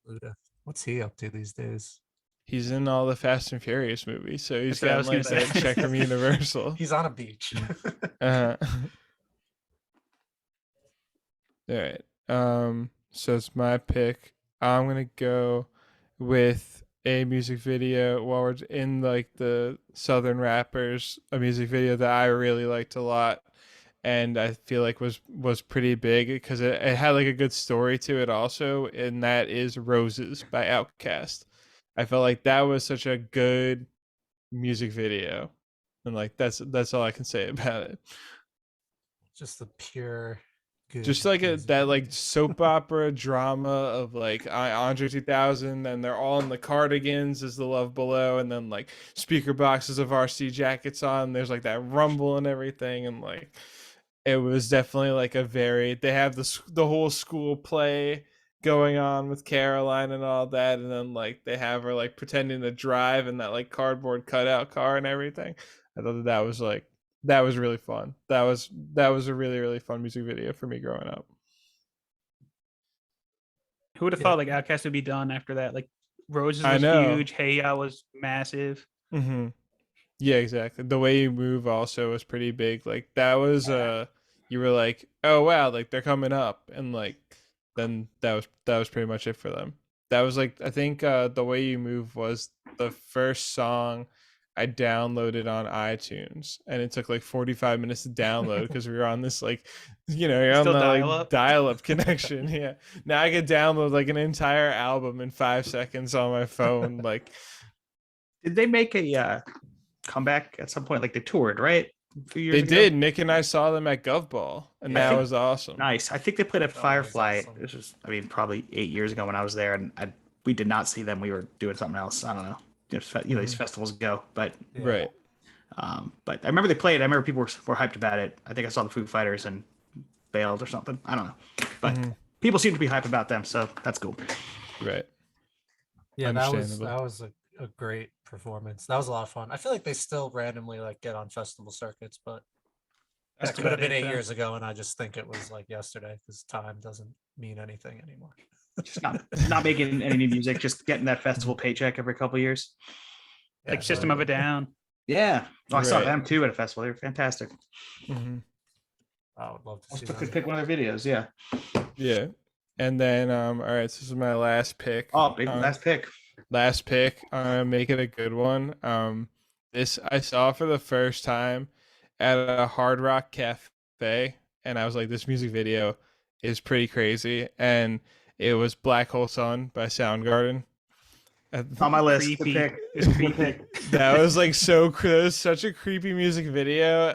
Luda. What's he up to these days? He's in all the Fast and Furious movies, so he's That's what I got was like gonna that say. check from Universal. He's on a beach. All right. So it's my pick. I'm gonna go with a music video while we're in like the Southern rappers, a music video that I really liked a lot, and I feel like was pretty big because it had like a good story to it also, and that is Roses by Outkast. I felt like that was such a good music video, and like that's all I can say about it. Just the pure good Just like music that like video. soap opera drama of like Andre 2000, and they're all in the cardigans as the Love Below, and then like speaker boxes of RC jackets on, there's like that rumble and everything, and like it was definitely like they have the whole school play going on with Caroline and all that, and then like they have her like pretending to drive in that like cardboard cutout car and everything. I thought that was really fun. That was a really, really fun music video for me growing up. Who would have Yeah. thought like Outkast would be done after that? Like Roses I was know. huge. Hey Ya was massive. Mm-hmm. Yeah, exactly. The Way You Move also was pretty big. Like that was you were like, oh wow, like they're coming up, and like then that was pretty much it for them. That was like I think The Way You Move was the first song I downloaded on iTunes, and it took like 45 minutes to download because we were on this like, you're on Still the dial-up? dial-up connection. Yeah. Now I could download like an entire album in 5 seconds on my phone. Like, Did they make a comeback at some point? Like they toured, right? A few years they ago? did. Nick and I saw them at Gov Ball, and I that think- was awesome. Nice. I think they played at That was Firefly. awesome. This was, probably 8 years ago when I was there, and we did not see them. We were doing something else. I don't know. These festivals go, but Yeah. Right. but I remember they played. I remember people were hyped about it. I think I saw the Foo Fighters and bailed or something. I don't know, but Mhm. people seem to be hyped about them, so that's cool. Right. Yeah, that was Understandable. a great performance. That was a lot of fun. I feel like they still randomly like get on festival circuits, but That's that could have about been it, 8 though. years ago, and I just think it was like yesterday because time doesn't mean anything anymore. Just not making any new music, just getting that festival paycheck every couple of years. Like Yeah, System of a Down. Yeah, I saw Right. them too at a festival. They were fantastic. Mhm. I would love to I see could them. pick one of their videos. Yeah. Yeah. And then, all right, so this is my last pick. Oh, big last pick. Last pick. I'm gonna make it a good one. This I saw for the first time at a Hard Rock Cafe, and I was like, this music video is pretty crazy. And it was Black Hole Sun by Soundgarden. On my list. Good Creepy. pick. It's Good creepy. pick. That was like that was such a creepy music video,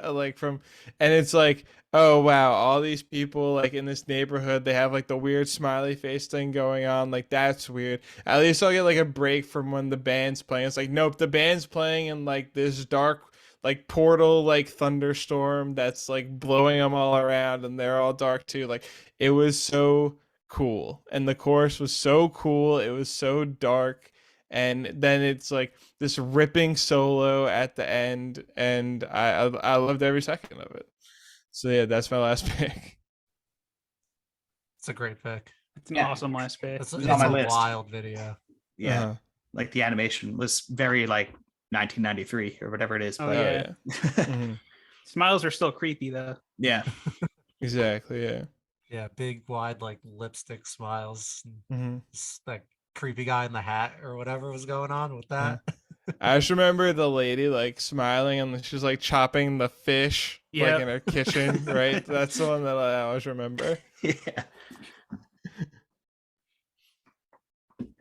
and it's like, oh wow, all these people like in this neighborhood, they have like the weird smiley face thing going on, like that's weird. At least I'll get like a break from when the band's playing. It's like, nope, the band's playing in like this dark like portal like thunderstorm that's like blowing them all around, and they're all dark too. Like, it was so cool, and the chorus was so cool, it was so dark, and then it's like this ripping solo at the end, and I loved every second of it. So yeah, that's my last pick. It's a great pick. It's an Yeah. awesome last pick. It's, was it's on my a list. wild video. Yeah. Uh-huh. Like the animation was very like 1993 or whatever it is. Oh, but yeah. Mhm. Smiles are still creepy though. yeah. Exactly. Yeah. Yeah, big wide like lipstick smiles. And hmm that creepy guy in the hat or whatever was going on with that. I just remember the lady like smiling, and she's like chopping the fish Yep. like in her kitchen, right? That's the one that I always remember. Yeah.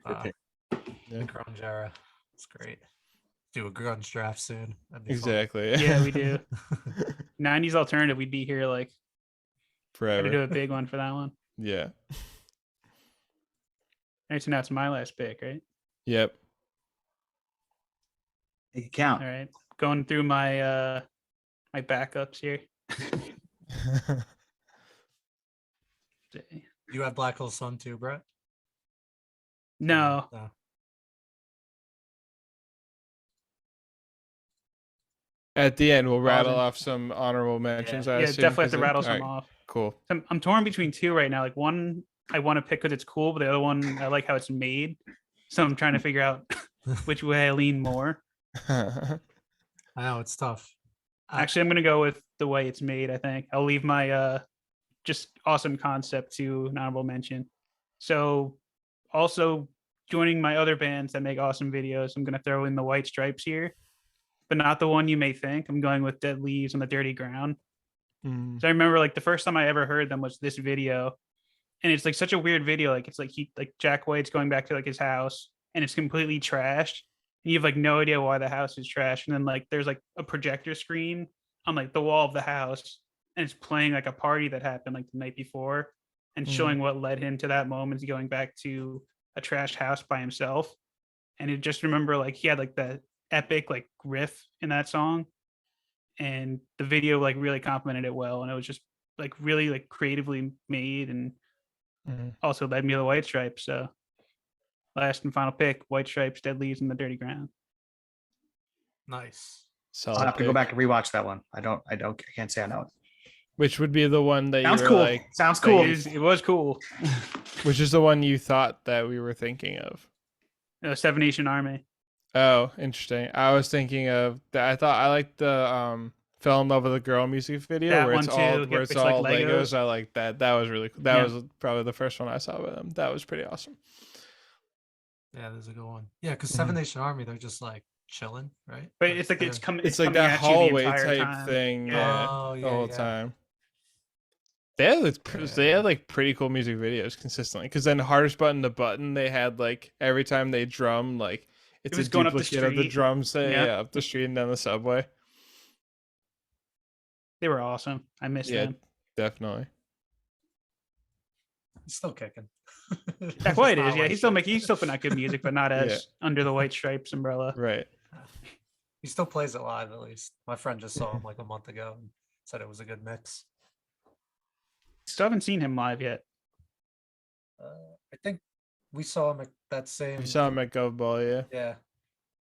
Wow. pick. Yeah. The grunge era. It's great. Do a grunge draft soon. That'd be fun. Exactly. Yeah, we do. 90s alternative, we'd be here like gotta do Forever. a big one for that one. Yeah. All right, so now it's my last pick, right? Yep. Make it count. All right. Going through my my backups here. You have Black Hole Sun too, Brett? No. No. At the end, we'll rattle then. off some honorable mentions. I Yeah, assume, definitely have to 'cause rattle all some right, off. Cool. So I'm torn between two right now. Like one I want to pick because it's cool, but the other one I like how it's made. So I'm trying to figure out which way I lean more. I know it's tough. Actually, I'm gonna go with the way it's made. I think I'll leave my just awesome concept to an honorable mention. So also joining my other bands that make awesome videos, I'm gonna throw in the White Stripes here, but not the one you may think. I'm going with Dead Leaves on the Dirty Ground. Mm. So I remember like the first time I ever heard them was this video, and it's like such a weird video. Like it's like Jack White's going back to like his house, and it's completely trashed. And you have like no idea why the house is trashed, and then like there's like a projector screen on like the wall of the house, and it's playing like a party that happened like the night before, and showing what led him to that moment, going back to a trashed house by himself. And it just remember like he had like the epic like riff in that song, and the video like really complimented it well, and it was just like really like creatively made, and Mhm. also led me to the White Stripes. So last and final pick, White Stripes, Dead Leaves, and the Dirty Ground. Nice. Solid I'll have to go pick. back and rewatch that one. I can't say I know it. Which would be the one that Sounds you were cool. like, Sounds cool. It was cool. which is the one you thought that we were thinking of? Seven Nation Army. Oh, interesting. I was thinking of that. I thought I liked the "Fell in Love with a Girl" music video That where it's one all too. where Yep, it's it's like all Legos. Legos. I like that. That was really cool. That Yeah. was probably the first one I saw with them. That was pretty awesome. Yeah, there's a good one. Yeah, because Seven Nation Army, they're just like chilling, right? But it's like the- it's coming. It's like coming that at you the hallway entire type time. thing. Yeah. Yeah. Oh, The yeah, whole yeah. time. They had like pretty cool music videos consistently. Because then hardest button to button, they had like every time they drum, like it's was a going up the duplicate of the street. drums that Yeah. up the street and down the subway. They were awesome. I miss Yeah, them. definitely. He's still kicking. Jack White Not is. Yeah, like he's still putting out good music, but not as under the white stripes umbrella. Right. He still plays it live, at least. My friend just saw him like a month ago and said it was a good mix. Still haven't seen him live yet. I think we saw him at that same. You saw him at Gov Ball, yeah. Yeah,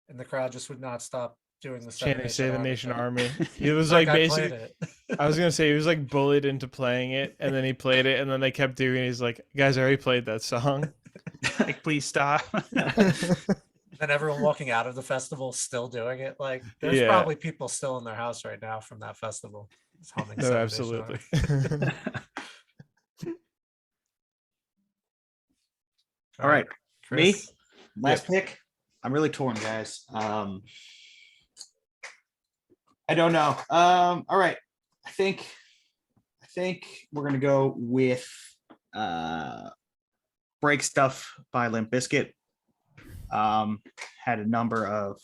and the crowd just would not stop doing the Chanting Save the Nation Army. He was Like like I played basically it. I was gonna say he was like bullied into playing it, and then he played it, and then they kept doing it. He's like, guys, I already played that song. Like, please stop. And everyone walking out of the festival still doing it. Like, there's Yeah. probably people still in their house right now from that festival. Just humming No, Seven Nation absolutely. Army. All right, Chris? last pick. I'm really torn, guys. I don't know. All right, I think we're gonna go with "Break Stuff" by Limp Bizkit. Had a number of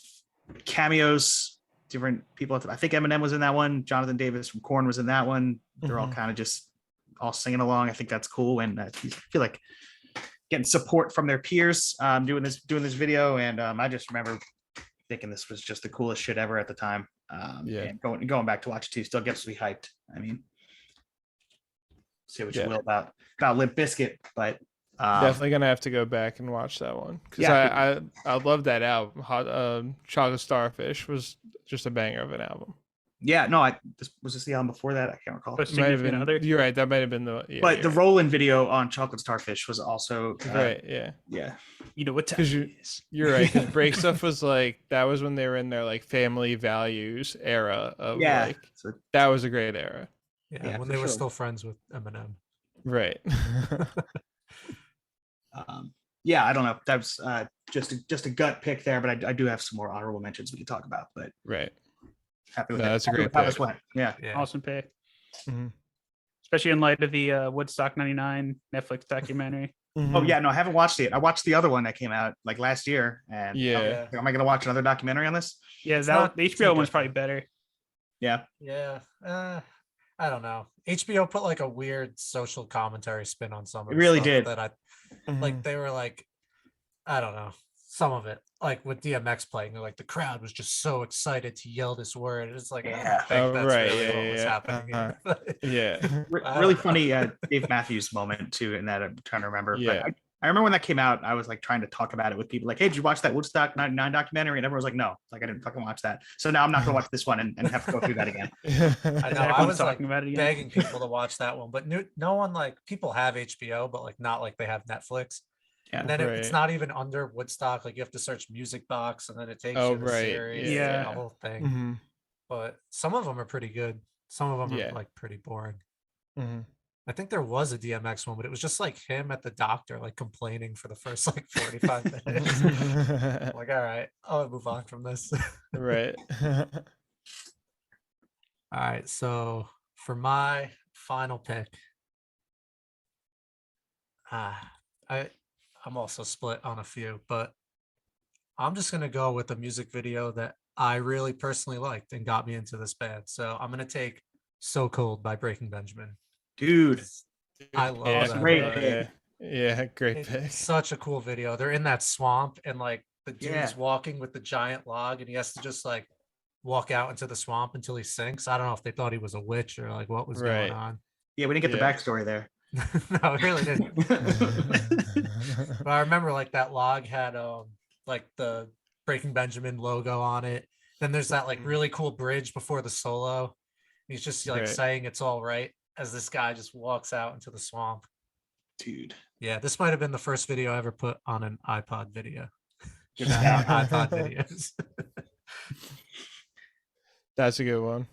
cameos, different people. I think Eminem was in that one. Jonathan Davis from Korn was in that one. They're all kind of just all singing along. I think that's cool, and I feel like getting support from their peers doing this video. And I just remember thinking this was just the coolest shit ever at the time. And going back to watch it too still gets me hyped. I mean, say what you will about Limp Bizkit, but definitely gonna have to go back and watch that one because I love that album. Chocolate Starfish was just a banger of an album. Yeah, no, was this the album before that? I can't recall. But Might have Significant been, Other. you're right, that might have been the But the Roland video on Chocolate Starfish was also right, yeah. You know what time Because it is. you're right. Because Break Stuff was like that was when they were in their like family values era of like So, that was a great era. Yeah, when for they were sure. still friends with Eminem. Right. yeah, I don't know. That's just a gut pick there, but I do have some more honorable mentions we can talk about. But Right. happy with No, that. that's a Happy great with how this pick. went. Yeah. Yeah. Awesome pick. Mhm. Especially in light of the Woodstock 99 Netflix documentary. Oh yeah, no, I haven't watched it. I watched the other one that came out like last year, and Yeah. am I gonna watch another documentary on this? Yeah, not the too HBO one's different. probably better. Yeah. Yeah. I don't know. HBO put like a weird social commentary spin on some of It the really stuff did. that I Mhm. like. They were like, I don't know, some of it, like with DMX playing, they're like the crowd was just so excited to yell this word. It's like, I Yeah. don't think Oh, that's right, really yeah, what was yeah, happening. uh-huh. Yeah. I Really don't know. funny Dave Matthews moment too in that I'm trying to remember. Yeah. But I remember when that came out, I was like trying to talk about it with people like, hey, did you watch that Woodstock 99 documentary? And everyone was like, no, like I didn't fucking watch that. So now I'm not gonna watch this one and have to go through that again. I know. I Everyone's was like talking about it again. begging people to watch that one, but no one, like, people have HBO, but like not like they have Netflix. Yeah. And then it's Right. not even under Woodstock. Like you have to search Music Box, and then it takes Oh, you to the right, series, and yeah. the whole thing. Mhm. But some of them are pretty good. Some of them Yeah. are like pretty boring. Mhm. I think there was a DMX one, but it was just like him at the doctor, like complaining for the first like 45 minutes. I'm like, all right, I'll move on from this. Right. All right, so for my final pick, I'm also split on a few, but I'm just gonna go with a music video that I really personally liked and got me into this band. So I'm gonna take "So Cold" by Breaking Benjamin. Dude. I love Yeah, that. great video. pick. Yeah, great It's pick. such a cool video. They're in that swamp, and like the dude's Yeah. walking with the giant log, and he has to just like walk out into the swamp until he sinks. I don't know if they thought he was a witch or like what was Right. going on. Yeah, we didn't get the Yeah. backstory there. No, it really didn't. But I remember like that log had like the Breaking Benjamin logo on it. Then there's that like really cool bridge before the solo. He's just like Right. saying it's all right as this guy just walks out into the swamp. Dude. Yeah, this might have been the first video I ever put on an iPod video. Good Shout out stuff. iPod videos. That's a good one.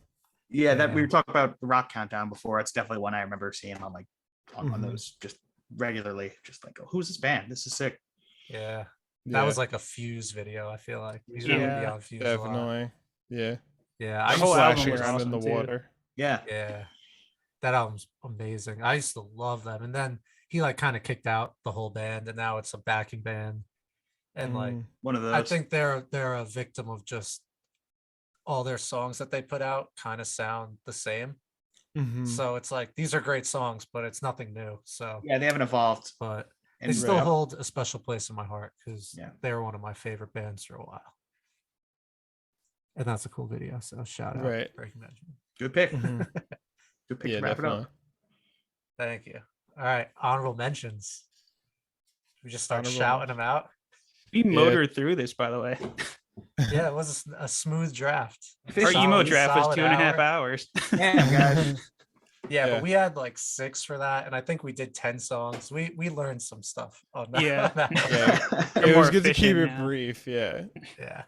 Yeah, that we Yeah. were talking about the Rock Countdown before. It's definitely one I remember seeing on like on Mhm. those just regularly. Just like, oh, who's this band? This is sick. Yeah. That was like a Fuse video. I feel like he's Yeah. gonna be on Fuse a lot. definitely. Yeah. Yeah, The I whole used to, album Splashing was around in awesome, the too. water. Yeah. yeah, that album's amazing. I used to love them, and then he like kind of kicked out the whole band, and now it's a backing band. And like, Mm, One of those. I think they're a victim of just all their songs that they put out kind of sound the same. mhm. So it's like these are great songs, but it's nothing new. So, Yeah, they haven't evolved. but they And still Right. hold a special place in my heart because Yeah. they were one of my favorite bands for a while. And that's a cool video. So shout out, Right. Breaking Benjamin. Good pick. Mhm. Good pick Yeah, to wrap definitely. it up. Thank you. All right, honorable mentions. We just start Honorable shouting them out. We motored through this, by the way. Yeah, it was a smooth draft. Our emo Solid- draft was solid 2.5 hour. hours. Damn, guys. Yeah, Yeah. but we had like 6 for that, and I think we did 10 songs. We learned some stuff on that. Yeah. on that one. Yeah. They're It was more good to keep efficient it now. brief. Yeah. Yeah.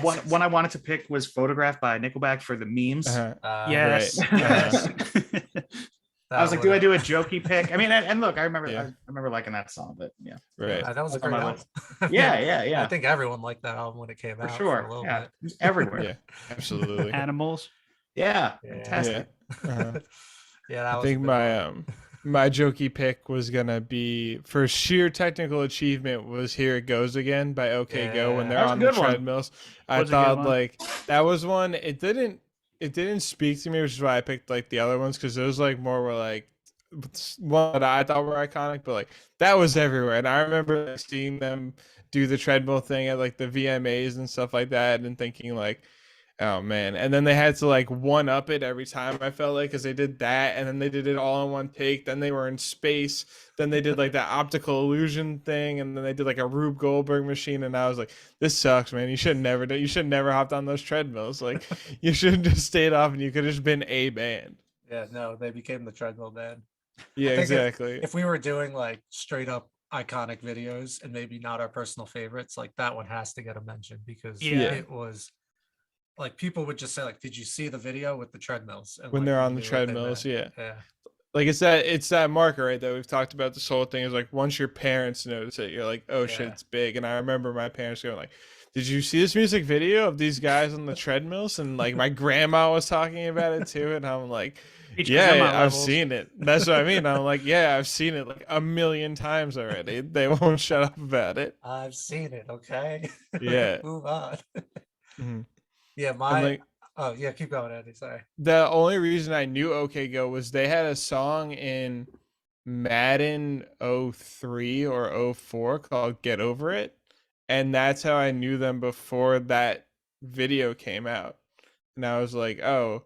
One I wanted to pick was "Photograph" by Nickelback for the memes. Uh-huh. Yes. Right. Yes. I was like, do I would've- do a jokey pick? I mean, and look, I remember, Yeah. I remember liking that song, but yeah, Right. that was a That's on great my album. list. Yeah. I think everyone liked that album when it came For out. sure. For a little Yeah, bit. it was everywhere. Yeah. Absolutely. Animals. Yeah, Yeah. fantastic. Uh-huh. Yeah, that I was a think big my one. my jokey pick was gonna be for sheer technical achievement was "Here It Goes Again" by OK Go when Yeah. they're That was a on the good one. treadmills. I Was a good thought one. like that was one. It didn't speak to me, which is why I picked like the other ones because those like more were like one that I thought were iconic, but like that was everywhere. And I remember like, seeing them do the treadmill thing at like the VMAs and stuff like that, and thinking like, oh man. And then they had to like one up it every time, I felt like, because they did that and then they did it all in one take. Then they were in space. Then they did like that optical illusion thing, and then they did like a Rube Goldberg machine. And I was like, this sucks, man. You should never hopped on those treadmills. Like you should have just stayed off and you could have just been a band. Yeah, no, they became the treadmill band. Yeah, think exactly. If we were doing like straight up iconic videos and maybe not our personal favorites, like that one has to get a mention because Yeah. it was like people would just say like, "Did you see the video with the treadmills?" And, When like, they're you on the knew what they treadmills, meant. yeah. Yeah, Like it's that marker, right? That we've talked about this whole thing is like once your parents notice it, you're like, oh shit, Yeah. it's big. And I remember my parents going like, did you see this music video of these guys on the treadmills? And like my grandma was talking about it too, and I'm like, Reach yeah, grandma I've levels. seen it. That's what I mean. I'm like, yeah, I've seen it like a million times already. They won't shut up about it. I've seen it. Okay. Yeah. Move on. Mhm. Yeah, And my. like Oh yeah, keep going, Eddie. Sorry. the only reason I knew OK Go was they had a song in Madden 03 or 04 called Get Over It. And that's how I knew them before that video came out. And I was like, oh,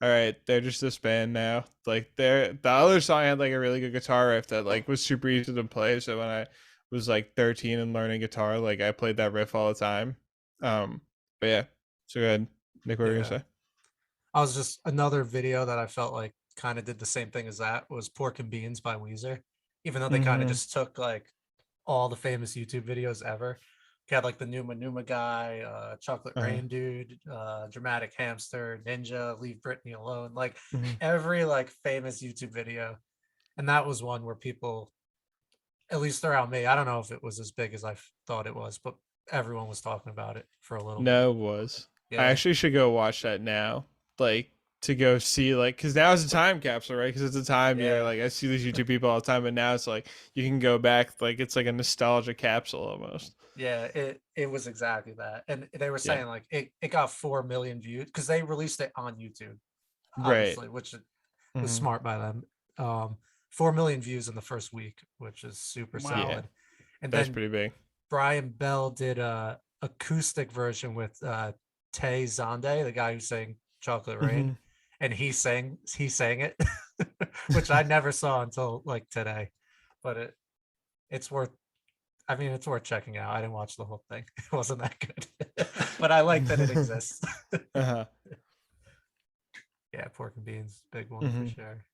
all right, they're just this band now. Like the other song had like a really good guitar riff that like was super easy to play. So when I was like 13 and learning guitar, like I played that riff all the time. But yeah, so go ahead. Nick, what were you gonna Yeah. say? I was just another video that I felt like kind of did the same thing as that was Pork and Beans by Weezer. Even though they kind Mhm. of just took like all the famous YouTube videos ever. You had like the Numa Numa guy, Chocolate Uh-huh. Rain Dude, Dramatic Hamster, Ninja, Leave Britney Alone, like Mhm. every like famous YouTube video. And that was one where people, at least around me, I don't know if it was as big as I thought it was, but everyone was talking about it for a little No, it was. bit. I actually should go watch that now. Like to go see like because now it's a time capsule, right? Because it's a time Yeah. you're like I see these YouTube people all the time, but now it's like you can go back like it's like a nostalgia capsule almost. Yeah, it was exactly that. And they were Yeah. saying like it got 4 million views because they released it on YouTube, Right. obviously, which was Mhm. smart by them. 4 million views in the first week, which is super Wow. solid. Yeah. And That's then pretty big. Brian Bell did a acoustic version with Tay Zonde, the guy who sang Chocolate Rain, Mhm. and he sang it, which I never saw until like today. But it's worth it's worth checking out. I didn't watch the whole thing. It wasn't that good. But I like that it exists. Uh-huh. Yeah, Pork and Beans, big one Mhm. for sure.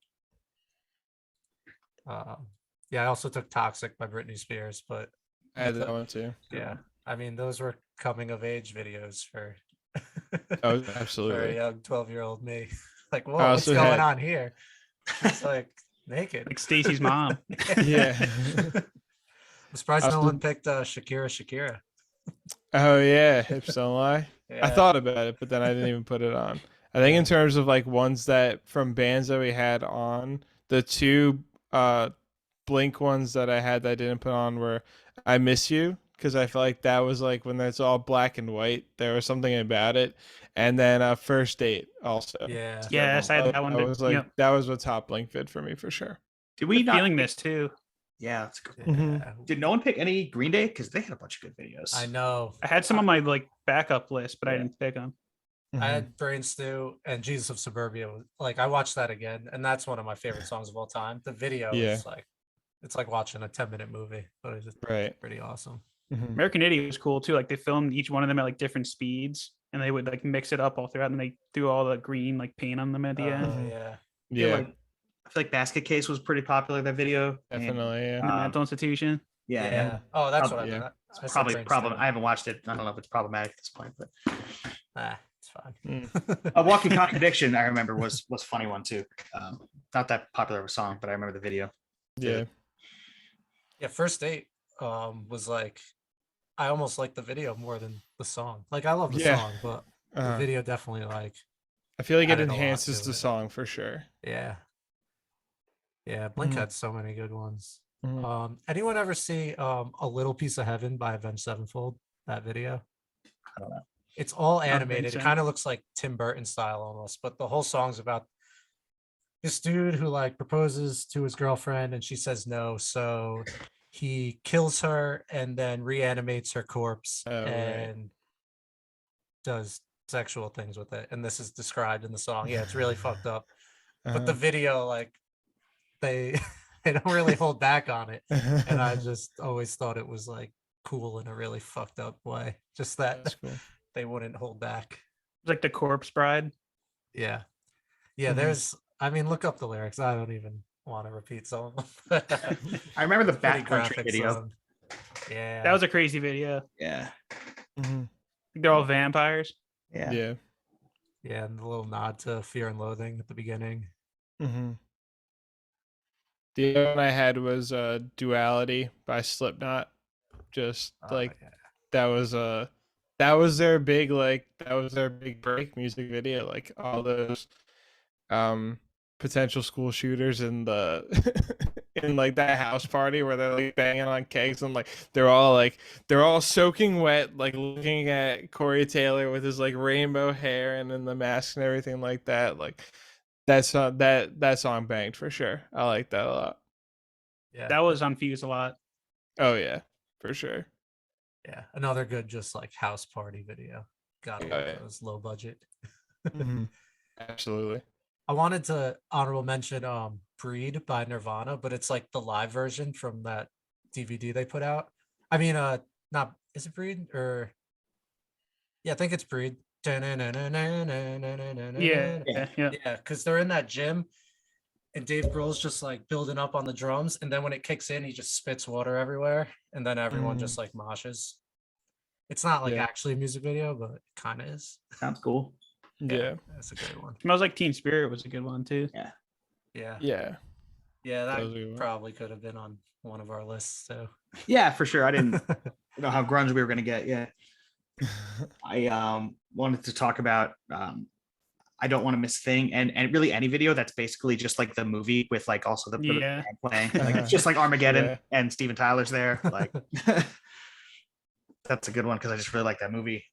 Yeah, I also took Toxic by Britney Spears, but I had that one too. yeah, those were coming of age videos for Oh, for a absolutely. young 12-year-old me. Like, whoa, I what's also going had- on here? It's like naked. Like Stacy's mom. Yeah. I'm surprised no Also- one picked Shakira. Oh yeah, hips don't lie. I Yeah. thought about it, but then I didn't even put it on. I think in terms of like ones that from bands that we had on, the two Blink ones that I had that I didn't put on were I Miss You, because I feel like that was like when it's all black and white, there was something about it. And then First Date also. Yeah. Yes, I had that one. That was like Yep. that was a top Blink vid for me for sure. Did we not? Feeling this too. Yeah, that's good. Yeah. Did no one pick any Green Day? Because they had a bunch of good videos. I know. I had some on my like backup list, but I Yeah. didn't pick them. I had Brain Stew and Jesus of Suburbia. Like I watched that again, and that's one of my favorite songs of all time. The video Yeah. is like, it's like watching a 10-minute movie, but it's just Right. pretty awesome. Mhm. American Idiot was cool too. Like they filmed each one of them at like different speeds, and they would like mix it up all throughout, and they threw all the green like paint on them at the end. Mhm. Yeah. Yeah, I feel like Basket Case was pretty popular, that video. And, definitely. Yeah. And the mental institution. yeah, Yeah. yeah. Oh, that's what I Yeah. meant. I said Probably Brain problem. Stew. I haven't watched it. I don't know if it's problematic at this point, but It's fine. Mm. A Walking Contradiction, I remember was a funny one too. Not that popular of a song, but I remember the video. Yeah. Yeah, First Date was like, I almost like the video more than the song. Like I love the Yeah. song, but the Uh, video definitely like, I feel like it added a lot enhances to the it. song for sure. yeah. Yeah, Blink Mhm. had so many good ones. Mhm. Anyone ever see A Little Piece of Heaven by Avenged Sevenfold? That video? I don't know. It's all think animated. It so. kind of looks like Tim Burton style almost, but the whole song's about this dude who like proposes to his girlfriend and she says no, so he kills her and then reanimates her corpse Oh, right. and does sexual things with it. And this is described in the song. Yeah, it's really fucked up. But the Uh-huh. video, like, they they don't really hold back on it. And I just always thought it was like cool in a really fucked up way. Just that That's cool. they wouldn't hold back. It's like the Corpse Bride. Yeah. Yeah, Mhm. there's I mean, look up the lyrics. I don't even want to repeat some of them. I remember the Pretty Backcountry graphic video. song. Yeah. That was a crazy video. Yeah, Mhm. They're all vampires. yeah. Yeah. Yeah, and the little nod to Fear and Loathing at the beginning. Mhm. The other one I had was Duality by Slipknot. Just Oh, like yeah. that was their big break music video. Like all those potential school shooters in the in like that house party where they're like banging on kegs and like they're all soaking wet, like looking at Corey Taylor with his like rainbow hair and then the mask and everything like that. Like that song banged for sure. I like that a lot. Yeah. That was on Fuse a lot. Oh yeah, for sure. Yeah. Another good just like house party video. Got Oh, yeah. those low budget. Mhm. Absolutely. I wanted to honorable mention Breed by Nirvana, but it's like the live version from that DVD they put out. I mean not is it Breed or yeah, I think it's Breed. Yeah, Yeah. yeah. Yeah, because they're in that gym and Dave Grohl's just like building up on the drums, and then when it kicks in, he just spits water everywhere, and then everyone just like moshes. It's not like Yeah. actually a music video, but it kind of is. Sounds cool. Yeah. That's a good one. Smells Like Teen Spirit was a good one too. Yeah. Yeah. Yeah, that That was a good one. probably could have been on one of our lists. So Yeah, for sure. I didn't know how grunge we were gonna get. Yeah, I wanted to talk about I Don't Want to Miss a Thing, and really any video that's basically just like the movie with like also the Yeah. band playing. Like it's just like Armageddon Yeah. and Steven Tyler's there. Like that's a good one because I just really like that movie.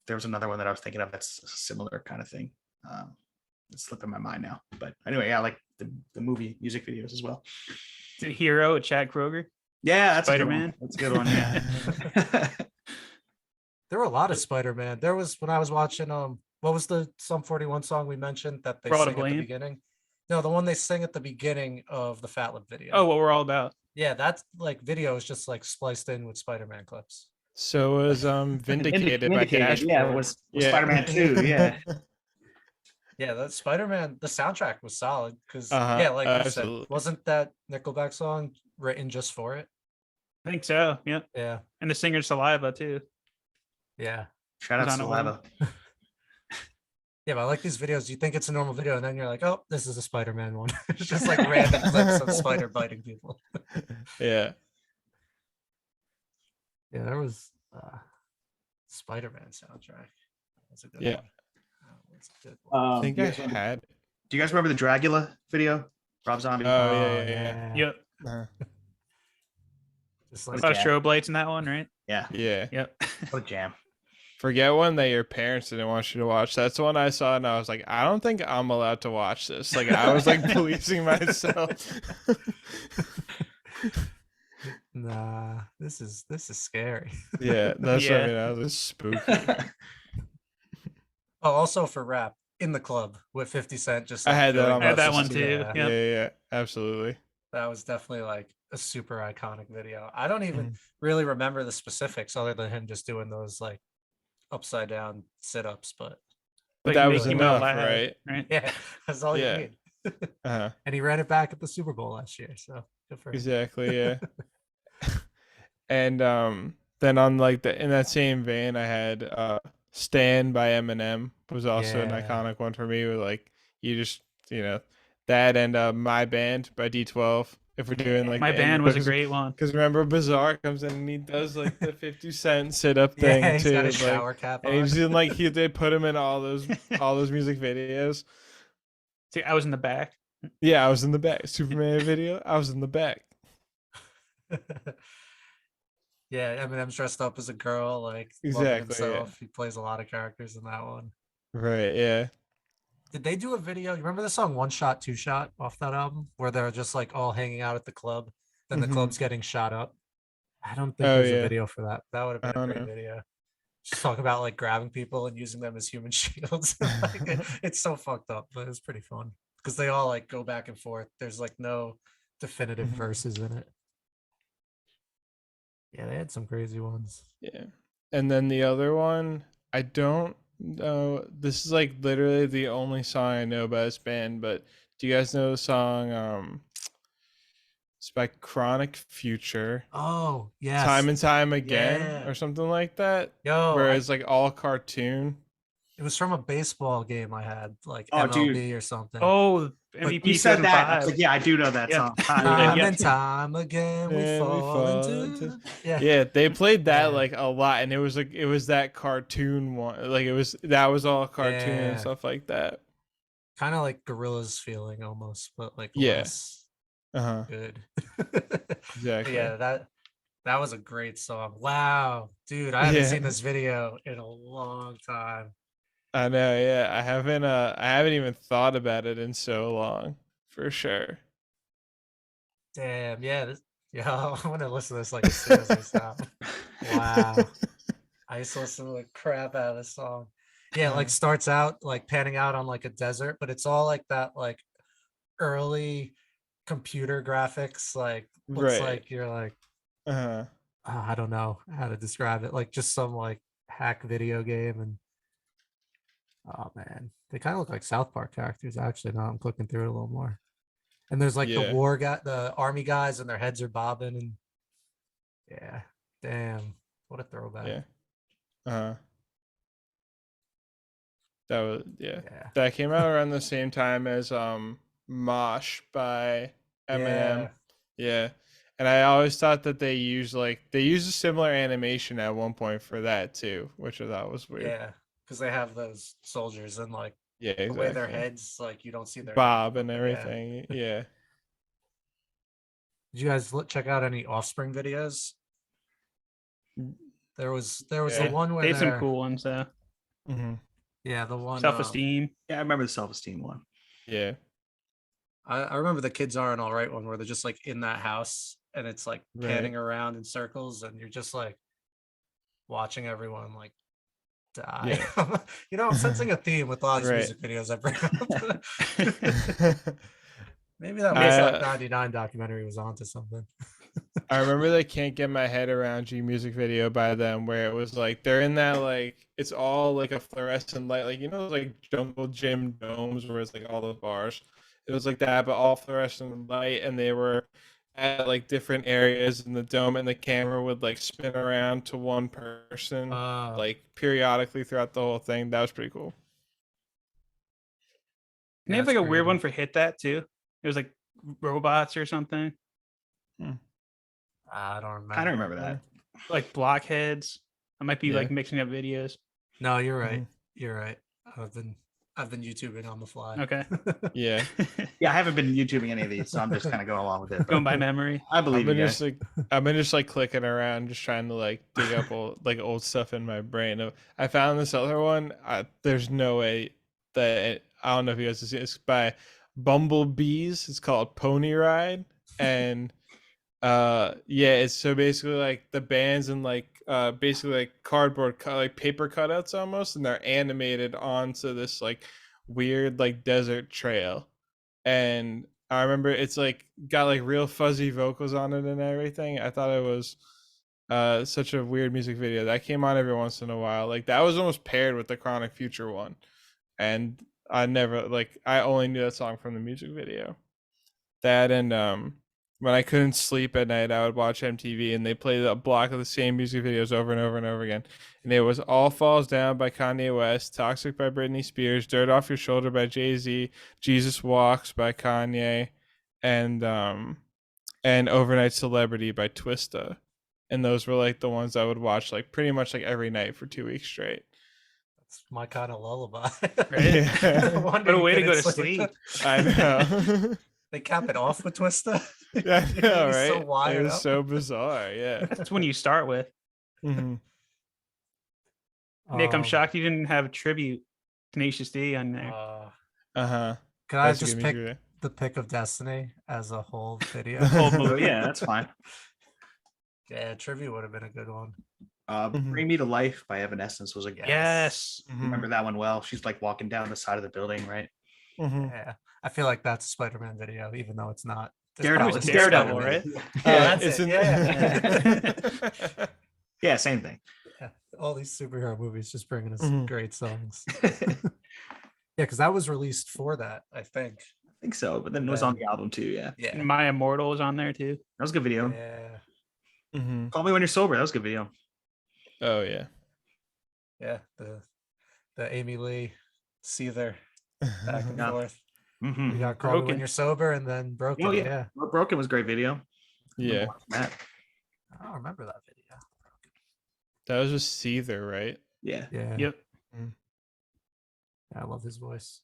There was another one that I was thinking of that's a similar kind of thing. It's slipping my mind now. But anyway, yeah, I like the movie music videos as well. The Hero with Chad Kroger. Yeah, that's Spider-Man. A good one. That's a good one. Yeah. there were a lot of Spider-Man. There was when I was watching what was the Sum 41 song we mentioned that they We're All to sing at the Blame? beginning? No, the one they sing at the beginning of the Fat Lip video. Oh, what we're all about. Yeah, that's like video is just like spliced in with Spider-Man clips. So was Vindicated by Cash. Yeah, it was Spider-Man 2. Yeah. Yeah, that Spider-Man, the soundtrack was solid because Uh-huh, yeah, like you absolutely. said, wasn't that Nickelback song written just for it? I think so. Yeah. Yeah, And the singer Saliva too. yeah, Shout out Was to on a Saliva. yeah. But I like these videos. You think it's a normal video, and then you're like, oh, this is a Spider-Man one. It's just like random clips of spider biting people. Yeah. Yeah, there was Spider-Man soundtrack. That's a good Yeah. one. That's a good one. I think do, you I guys remember, had. do you guys remember the Dragula video? Rob Zombie. Oh yeah. Yep. Uh, Just What like a A lot of jam. strobe lights in that one, right? Yeah. yeah. Yep. What a jam. Forget one that your parents didn't want you to watch. That's the one I saw, and I was like, I don't think I'm allowed to watch this. Like, I was like policing myself. nah, this is scary. Yeah, that's what I Yeah. mean. I was spooky. Oh, also for rap, In the Club with 50 Cent. Just I like had that filling on I had up my that the one system. too. yeah, Yeah, Yep. yeah, absolutely. that was definitely like a super iconic video. I don't even Mhm. really remember the specifics other than him just doing those like upside down sit-ups, but But Like that make was you melt enough, loud, right? right? yeah, that's all Yeah. you need. Uh-huh. And he ran it back at the Super Bowl last year, so good for him. Exactly, yeah. And then on like in that same vein, I had Stand by Eminem was also an Yeah. iconic one for me. Where like you just that and My Band by D12. If we're doing like My the band was a great one. because remember Bizarre comes in and he does like the 50 Cent sit up Yeah, thing he's too, got a like, shower cap and on. he's in like they put him in all those music videos. See, I was in the back. Yeah, I was in the back. Superman video, I was in the back. Yeah, Eminem's dressed up as a girl, like loving Exactly, yeah. himself. He plays a lot of characters in that one. Right, yeah. Did they do a video? You remember the song One Shot, Two Shot off that album where they're just like all hanging out at the club, then the Mhm. club's getting shot up? I don't think Oh there's a yeah. video for that. That would have I been a don't great know. video. Just talk about like grabbing people and using them as human shields. Like, it's so fucked up, but it's pretty fun because they all like go back and forth. There's like no definitive Mhm. verses in it. Yeah, they had some crazy ones. Yeah. And then the other one, I don't know. This is like literally the only song I know by this band, but do you guys know the song it's by Chronic Future, Oh, yes. Time and Time Again Yeah. or something like that? Yo, Where it's like all cartoon. it was from a baseball game I had, like Oh, MLB dude. or something. Oh, But MVP You said that. I was 2005. like, yeah, I do know that Yeah. song. Time Yeah. and time again, we And we fall fall into. into- Yeah. Yeah, they played that Yeah. like a lot, and it was that cartoon one. Like that was all cartoon and Yeah. stuff like that. Kind of like Gorillas feeling almost, but like Yeah. less Uh-huh. good. Exactly. Yeah, that was a great song. Wow, dude, I haven't Yeah. seen this video in a long time. I know, yeah. I haven't even thought about it in so long, for sure. Damn, yeah, yeah, I want to listen to this like as soon as I stop. Wow. I used to listen to the crap out of this song. Yeah, like starts out like panning out on like a desert, but it's all like that like early computer graphics, like looks Right. like you're like Uh-huh. I don't know how to describe it, like just some like hack video game. And oh man, they kind of look like South Park characters actually. Now I'm clicking through it a little more. And there's like Yeah. the army guys, and their heads are bobbing, and yeah, damn, what a throwback. Yeah. Uh-huh. That was Yeah. That came out around the same time as Mosh by Eminem. Yeah. And I always thought that they used a similar animation at one point for that too, which I thought was weird. Yeah, because they have those soldiers and like Yeah, the way their exactly. heads, like you don't see their Bob and yeah. everything. Yeah. Did you guys check out any Offspring videos? There was the Yeah. one where They had some they're- cool ones though. Mm-hmm. Yeah, the one Self-esteem. Yeah, I remember the self-esteem one. Yeah. I remember the Kids Aren't All Right one where they're just like in that house and it's like Right. panning around in circles and you're just like watching everyone like die. You know, I'm sensing a theme with a lot of these Right. music videos I bring up. Maybe that I, Woodstock 99 documentary was onto something. I remember the Can't Get My Head Around You music video by them where it was like they're in that like it's all like a fluorescent light, like like jungle gym domes where it's like all the bars. It was like that, but all fluorescent light, and they were at like different areas in the dome, and the camera would like spin around to one person like periodically throughout the whole thing. That was pretty cool. And they have like a weird one for Hit That too. It was like robots or something. I don't remember. I don't remember that. like blockheads. I might be Yeah. like mixing up videos. No, you're right. Mhm. You're right. I've been YouTubing on the fly. Okay. Yeah. Yeah, I haven't been YouTubing any of these, so I'm just kind of going along with it. Going by memory. I believe I've you been guys. just like I've been just like clicking around, just trying to like dig up old stuff in my brain. I found this other one. There's no way that I don't know if you guys have seen it. It's by Bumblebees. It's called Pony Ride, and yeah, it's so basically like the bands and like basically like cardboard like paper cutouts almost, and they're animated onto this like weird like desert trail. And I remember it's like got like real fuzzy vocals on it and everything. I thought it was such a weird music video that came on every once in a while. Like that was almost paired with the Chronic Future one, and I only knew that song from the music video. That and when I couldn't sleep at night, I would watch MTV and they played a block of the same music videos over and over and over again. And it was All Falls Down by Kanye West, Toxic by Britney Spears, Dirt Off Your Shoulder by Jay-Z, Jesus Walks by Kanye, and Overnight Celebrity by Twista. And those were like the ones I would watch like pretty much like every night for 2 weeks straight. That's my kind of lullaby. Right? Yeah. No wonder What a you way to go couldn't to sleep. I know. They cap it off with Twista. Yeah, I You're know, gonna be right? so It wired was up. so bizarre. Yeah. That's when you start with. Mhm. Nick, I'm shocked you didn't have a tribute Tenacious D on there. Uh-huh. Can I That's a just good pick music the pick of Destiny as a whole video? video. Whole So movie. yeah, that's fine. Yeah, tribute would have been a good one. Mhm. Bring Me to Life by Evanescence was a good. Yes. Mhm. Remember that one well. She's like walking down the side of the building, right? Mhm. Yeah, I feel like that's a Spider-Man video, even though it's not. There's Daredevil. probably It's some Daredevil, Spider-Man. right? Yeah, Uh, that's it's it. in- Yeah. Yeah, same thing. Yeah, all these superhero movies just bringing us Mhm. great songs. I Yeah, because that was released for that, I think. think so, but then it was on the album too. Yeah, Yeah. My Immortal is on there too. that was a good video. Yeah. Mhm. Call Me When You're Sober. That was a good video. Oh yeah. Yeah. The Amy Lee Seether back and Yeah. forth. Mm-hmm. You got Call Me When Broken. You're Sober and then Broken. Oh, yeah. yeah. Broken was a great video. Yeah. That. I don't remember that video. That was just Seether, right? Yeah. Yeah. Yep. I love his voice.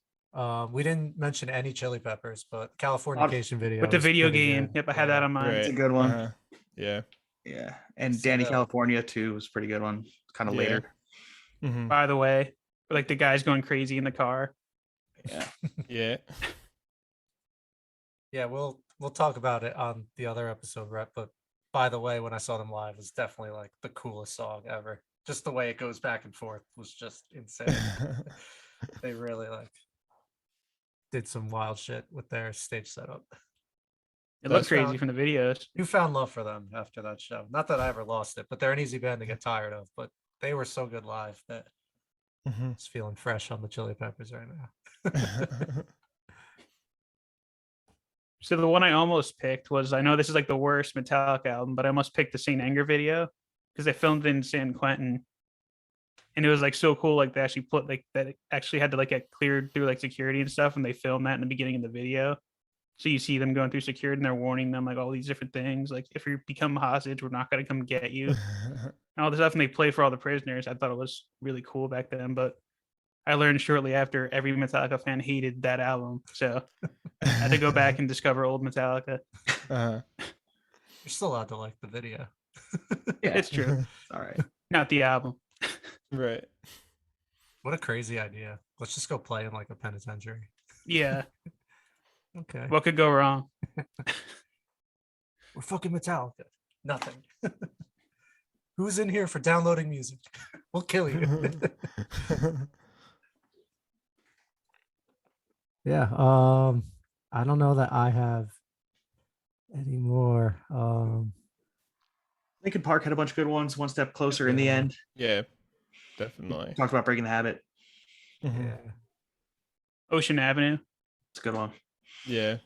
We didn't mention any Chili Peppers, but Californication video With the was video pretty game. good. Yep, I had that on mine. Right. It's a good one. Uh-huh. Yeah. Yeah. And So Danny that- California too was a pretty good one. Kind of Yeah. later. Mhm. By the way, like the guys going crazy in the car. Yeah. Yeah. Yeah, we'll talk about it on the other episode, Rep. But by the way, when I saw them live, it's definitely like the coolest song ever. Just the way it goes back and forth was just insane. They really like did some wild shit with their stage setup. It looked That's crazy found- from the videos. You found love for them after that show. Not that I ever lost it, but they're an easy band to get tired of. But they were so good live that Mhm. it's feeling fresh on the Chili Peppers right now. So the one I almost picked was, I know this is like the worst Metallica album, but I almost picked the Saint Anger video because they filmed in San Quentin. And it was like so cool, like they actually put like that it actually had to like get cleared through like security and stuff, and they filmed that in the beginning of the video. So you see them going through security and they're warning them like all these different things, like if you become hostage, we're not gonna come get you. And all this stuff, and they play for all the prisoners. I thought it was really cool back then, but I learned shortly after every Metallica fan hated that album. So I had to go back and discover old Metallica. Uh-huh. You're still allowed to like the video. Yeah. It's true. It's all right. Not the album. Right. What a crazy idea. Let's just go play in like a penitentiary. Yeah. Okay. What could go wrong? We're fucking Metallica. Nothing. Who's in here for downloading music? We'll kill you. Yeah. I don't know that I have any more. Lincoln Park had a bunch of good ones. One Step Closer in the Yeah. end. Yeah. Definitely. Talked about Breaking the Habit. Mhm. Yeah. Ocean Avenue. It's a good one. Yeah.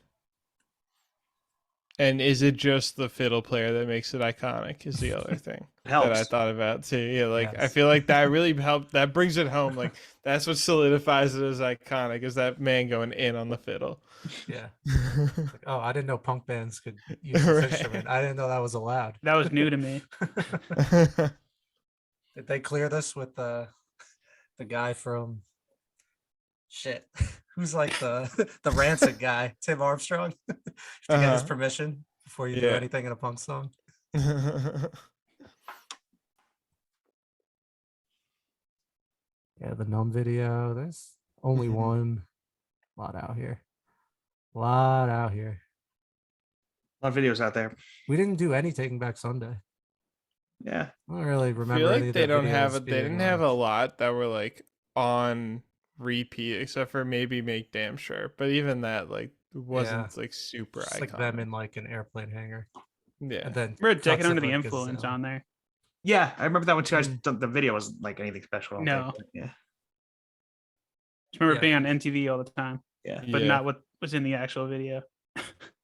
And is it just the fiddle player that makes it iconic? Is the other thing It that I helps. thought about too. Yeah, like I Yes. feel like that really helped. That brings it home. Like that's what solidifies it as iconic. Is that man going in on the fiddle? Yeah. Like, oh, I didn't know punk bands could use this Right. instrument. I didn't know that was allowed. That was new to me. Did they clear this with the guy from shit? Who's like the rancid guy, Tim Armstrong, to get his Uh-huh. permission before you do Yeah. anything in a punk song? Yeah, the Numb video. There's only Mhm. one. Lot out here. Lot out here. A lot of videos out there. We didn't do any Taking Back Sunday. Yeah. I don't really I remember feel any like of they their don't have videos they didn't being, have like- a lot that were like on repeat except for maybe Make Damn Sure. But even that like wasn't like super just iconic. like them in like an airplane hangar. Yeah. And then We're taking cuts under of the a influence gazelle. on there. Yeah, I remember that one too. I Mhm. just don't- the video wasn't like anything special. I don't No. think. Yeah. Just remember Yeah. being on MTV all the time, Yeah. but Yeah. not what was in the actual video.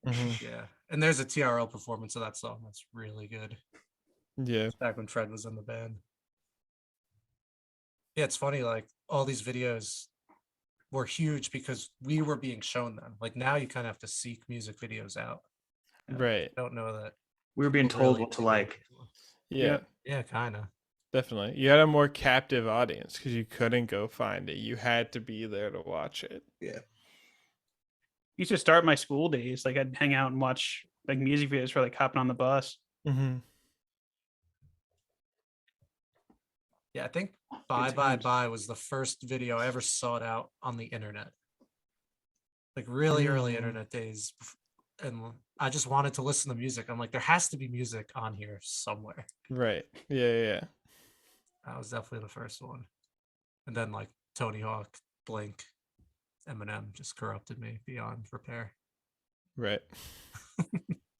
Mhm. Yeah. And there's a TRL performance of that song that's really good. Yeah. Back when Fred was in the band. Yeah, it's funny, like all these videos were huge because we were being shown them. Like now you kind of have to seek music videos out. Right. I don't know that. We were being people told really what to do like. before. Yeah. Yep. Yeah, kind of. Definitely. You had a more captive audience because you couldn't go find it. You had to be there to watch it. Used to start my school days. Like I'd hang out and watch like music videos for like hopping on the bus. Mm-hmm. Yeah, I think Bye Bye times. Bye was the first video I ever sought out on the internet. Like really early Mm. internet days. And I just wanted to listen to music. I'm like, there has to be music on here somewhere. Right. Yeah. That was definitely the first one. And then like Tony Hawk, Blink, Eminem just corrupted me beyond repair. Right.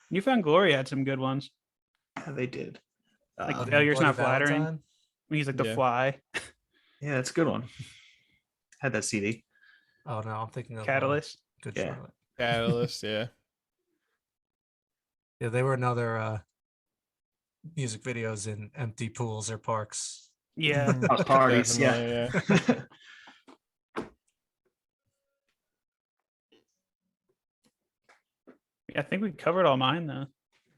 You found Glory had some good ones. Yeah, they did. Like Um, Failure's Bloody Not Flattering. Valentine? When he's like the Yeah. fly. yeah, that's a good one. Had that CD. Oh no, I'm thinking of Catalyst. Good Yeah. Charlotte. Catalyst. Yeah. Yeah, they were another music videos in empty pools or parks. Yeah. House parties. Yeah. Definitely, I think we covered all mine though.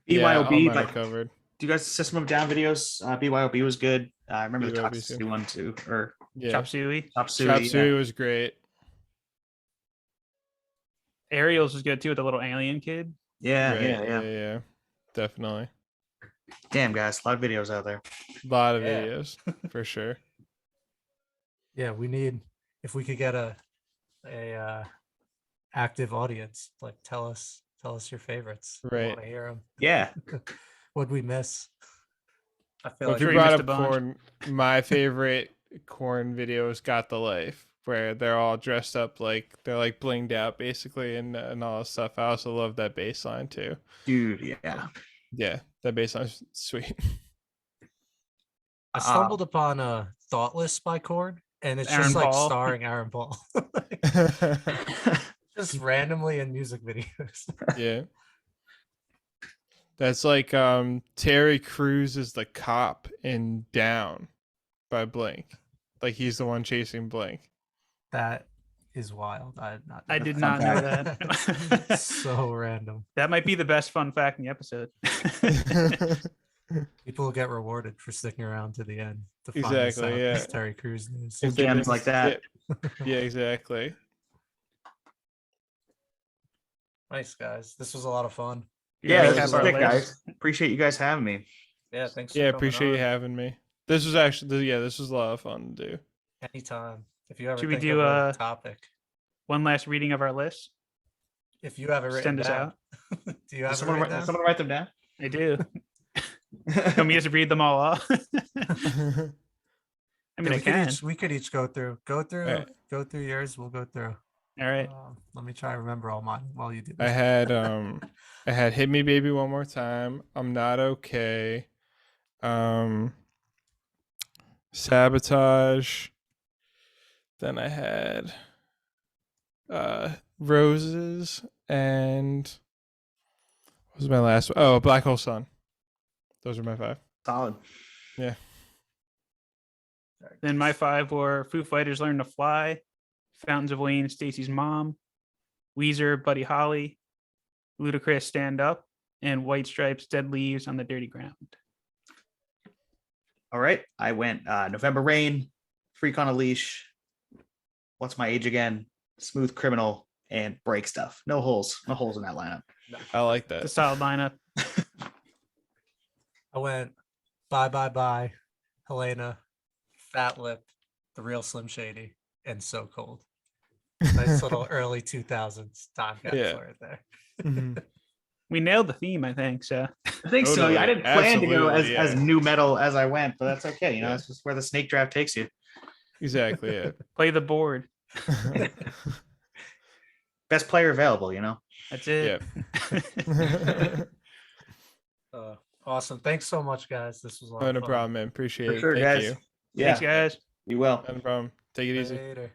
Yeah, all BYOB. mine are Like, covered. do you guys System of Down videos? BYOB was good. I remember the BYOB 's Toxicity good. one too, or Yeah. Chop Suey. Chop Suey. Chop yeah. Suey was great. Ariel's was good too with the little alien kid. Yeah, Right, yeah. Definitely. Damn, guys, a lot of videos out there. A lot of Yeah. videos for sure. Yeah, we need if we could get a active audience, like tell us your favorites. I Right. want to hear them. Yeah. What'd we miss? I feel Well, like if you we brought missed a up bunch. corn, my favorite corn video is "Got the Life," where they're all dressed up like they're like blinged out basically, and all this stuff. I also love that bass line too. Dude, yeah. Yeah, that bass line's sweet. I stumbled upon Thoughtless by Korn, and it's Aaron just like Paul. starring Aaron Paul. Just randomly in music videos. Yeah. That's like Terry Crews is the cop in Down by Blink. Like he's the one chasing Blink. That is wild. I did Fun not know fact. that. So random. That might be the best fun fact in the episode. People get rewarded for sticking around to the end to find Exactly, this out, yeah. this Terry Crews news. If they gems like that. Yeah, exactly. Nice guys. This was a lot of fun. Yeah, Recap this is our sick, list. guys. Appreciate you guys having me. Yeah, thanks. Yeah, for coming appreciate you on. having me. This was actually this was a lot of fun to do. Anytime. If you ever Should we think do of a topic, One last reading of our list. if you have it written Send us down, out. do you have it Someone, written write, down? someone write them down. I do. Can we just read them all off? I mean, I can. We could each go through Right. yours. We'll go through. All right. Let me try to remember all mine while you do I this. had Hit Me Baby One More Time. I'm Not Okay. Sabotage. Then I had Roses, and What was my last? Oh, Black Hole Sun. Those are my 5. Solid. Then my 5 were Foo Fighters Learn to Fly, Fountains of Wayne, Stacy's Mom, Weezer, Buddy Holly, Ludacris Stand Up, and White Stripes Dead Leaves on the Dirty Ground. All right. I went November Rain, Freak on a Leash, What's My Age Again, Smooth Criminal, and Break Stuff. No holes. No holes in that lineup. I like The that. solid lineup. I went Bye Bye Bye, Helena, Fat Lip, The Real Slim Shady, and So Cold. Nice little early 2000s time capsule Yeah. right there. Mhm. We nailed the theme, I think. So I think so. Totally. I didn't plan to go Absolutely, as yeah. new metal as I went, but that's okay. You know, Yeah. that's just where the snake draft takes you. Exactly. Yeah. play the board. Best player available, you know. That's it. Awesome. Thanks so much, guys. This was a lot Oh, of no fun. problem, man. Appreciate For it. sure, Thank guys. you. Yeah, Thanks, guys. you will. No problem. Take it easy. Later.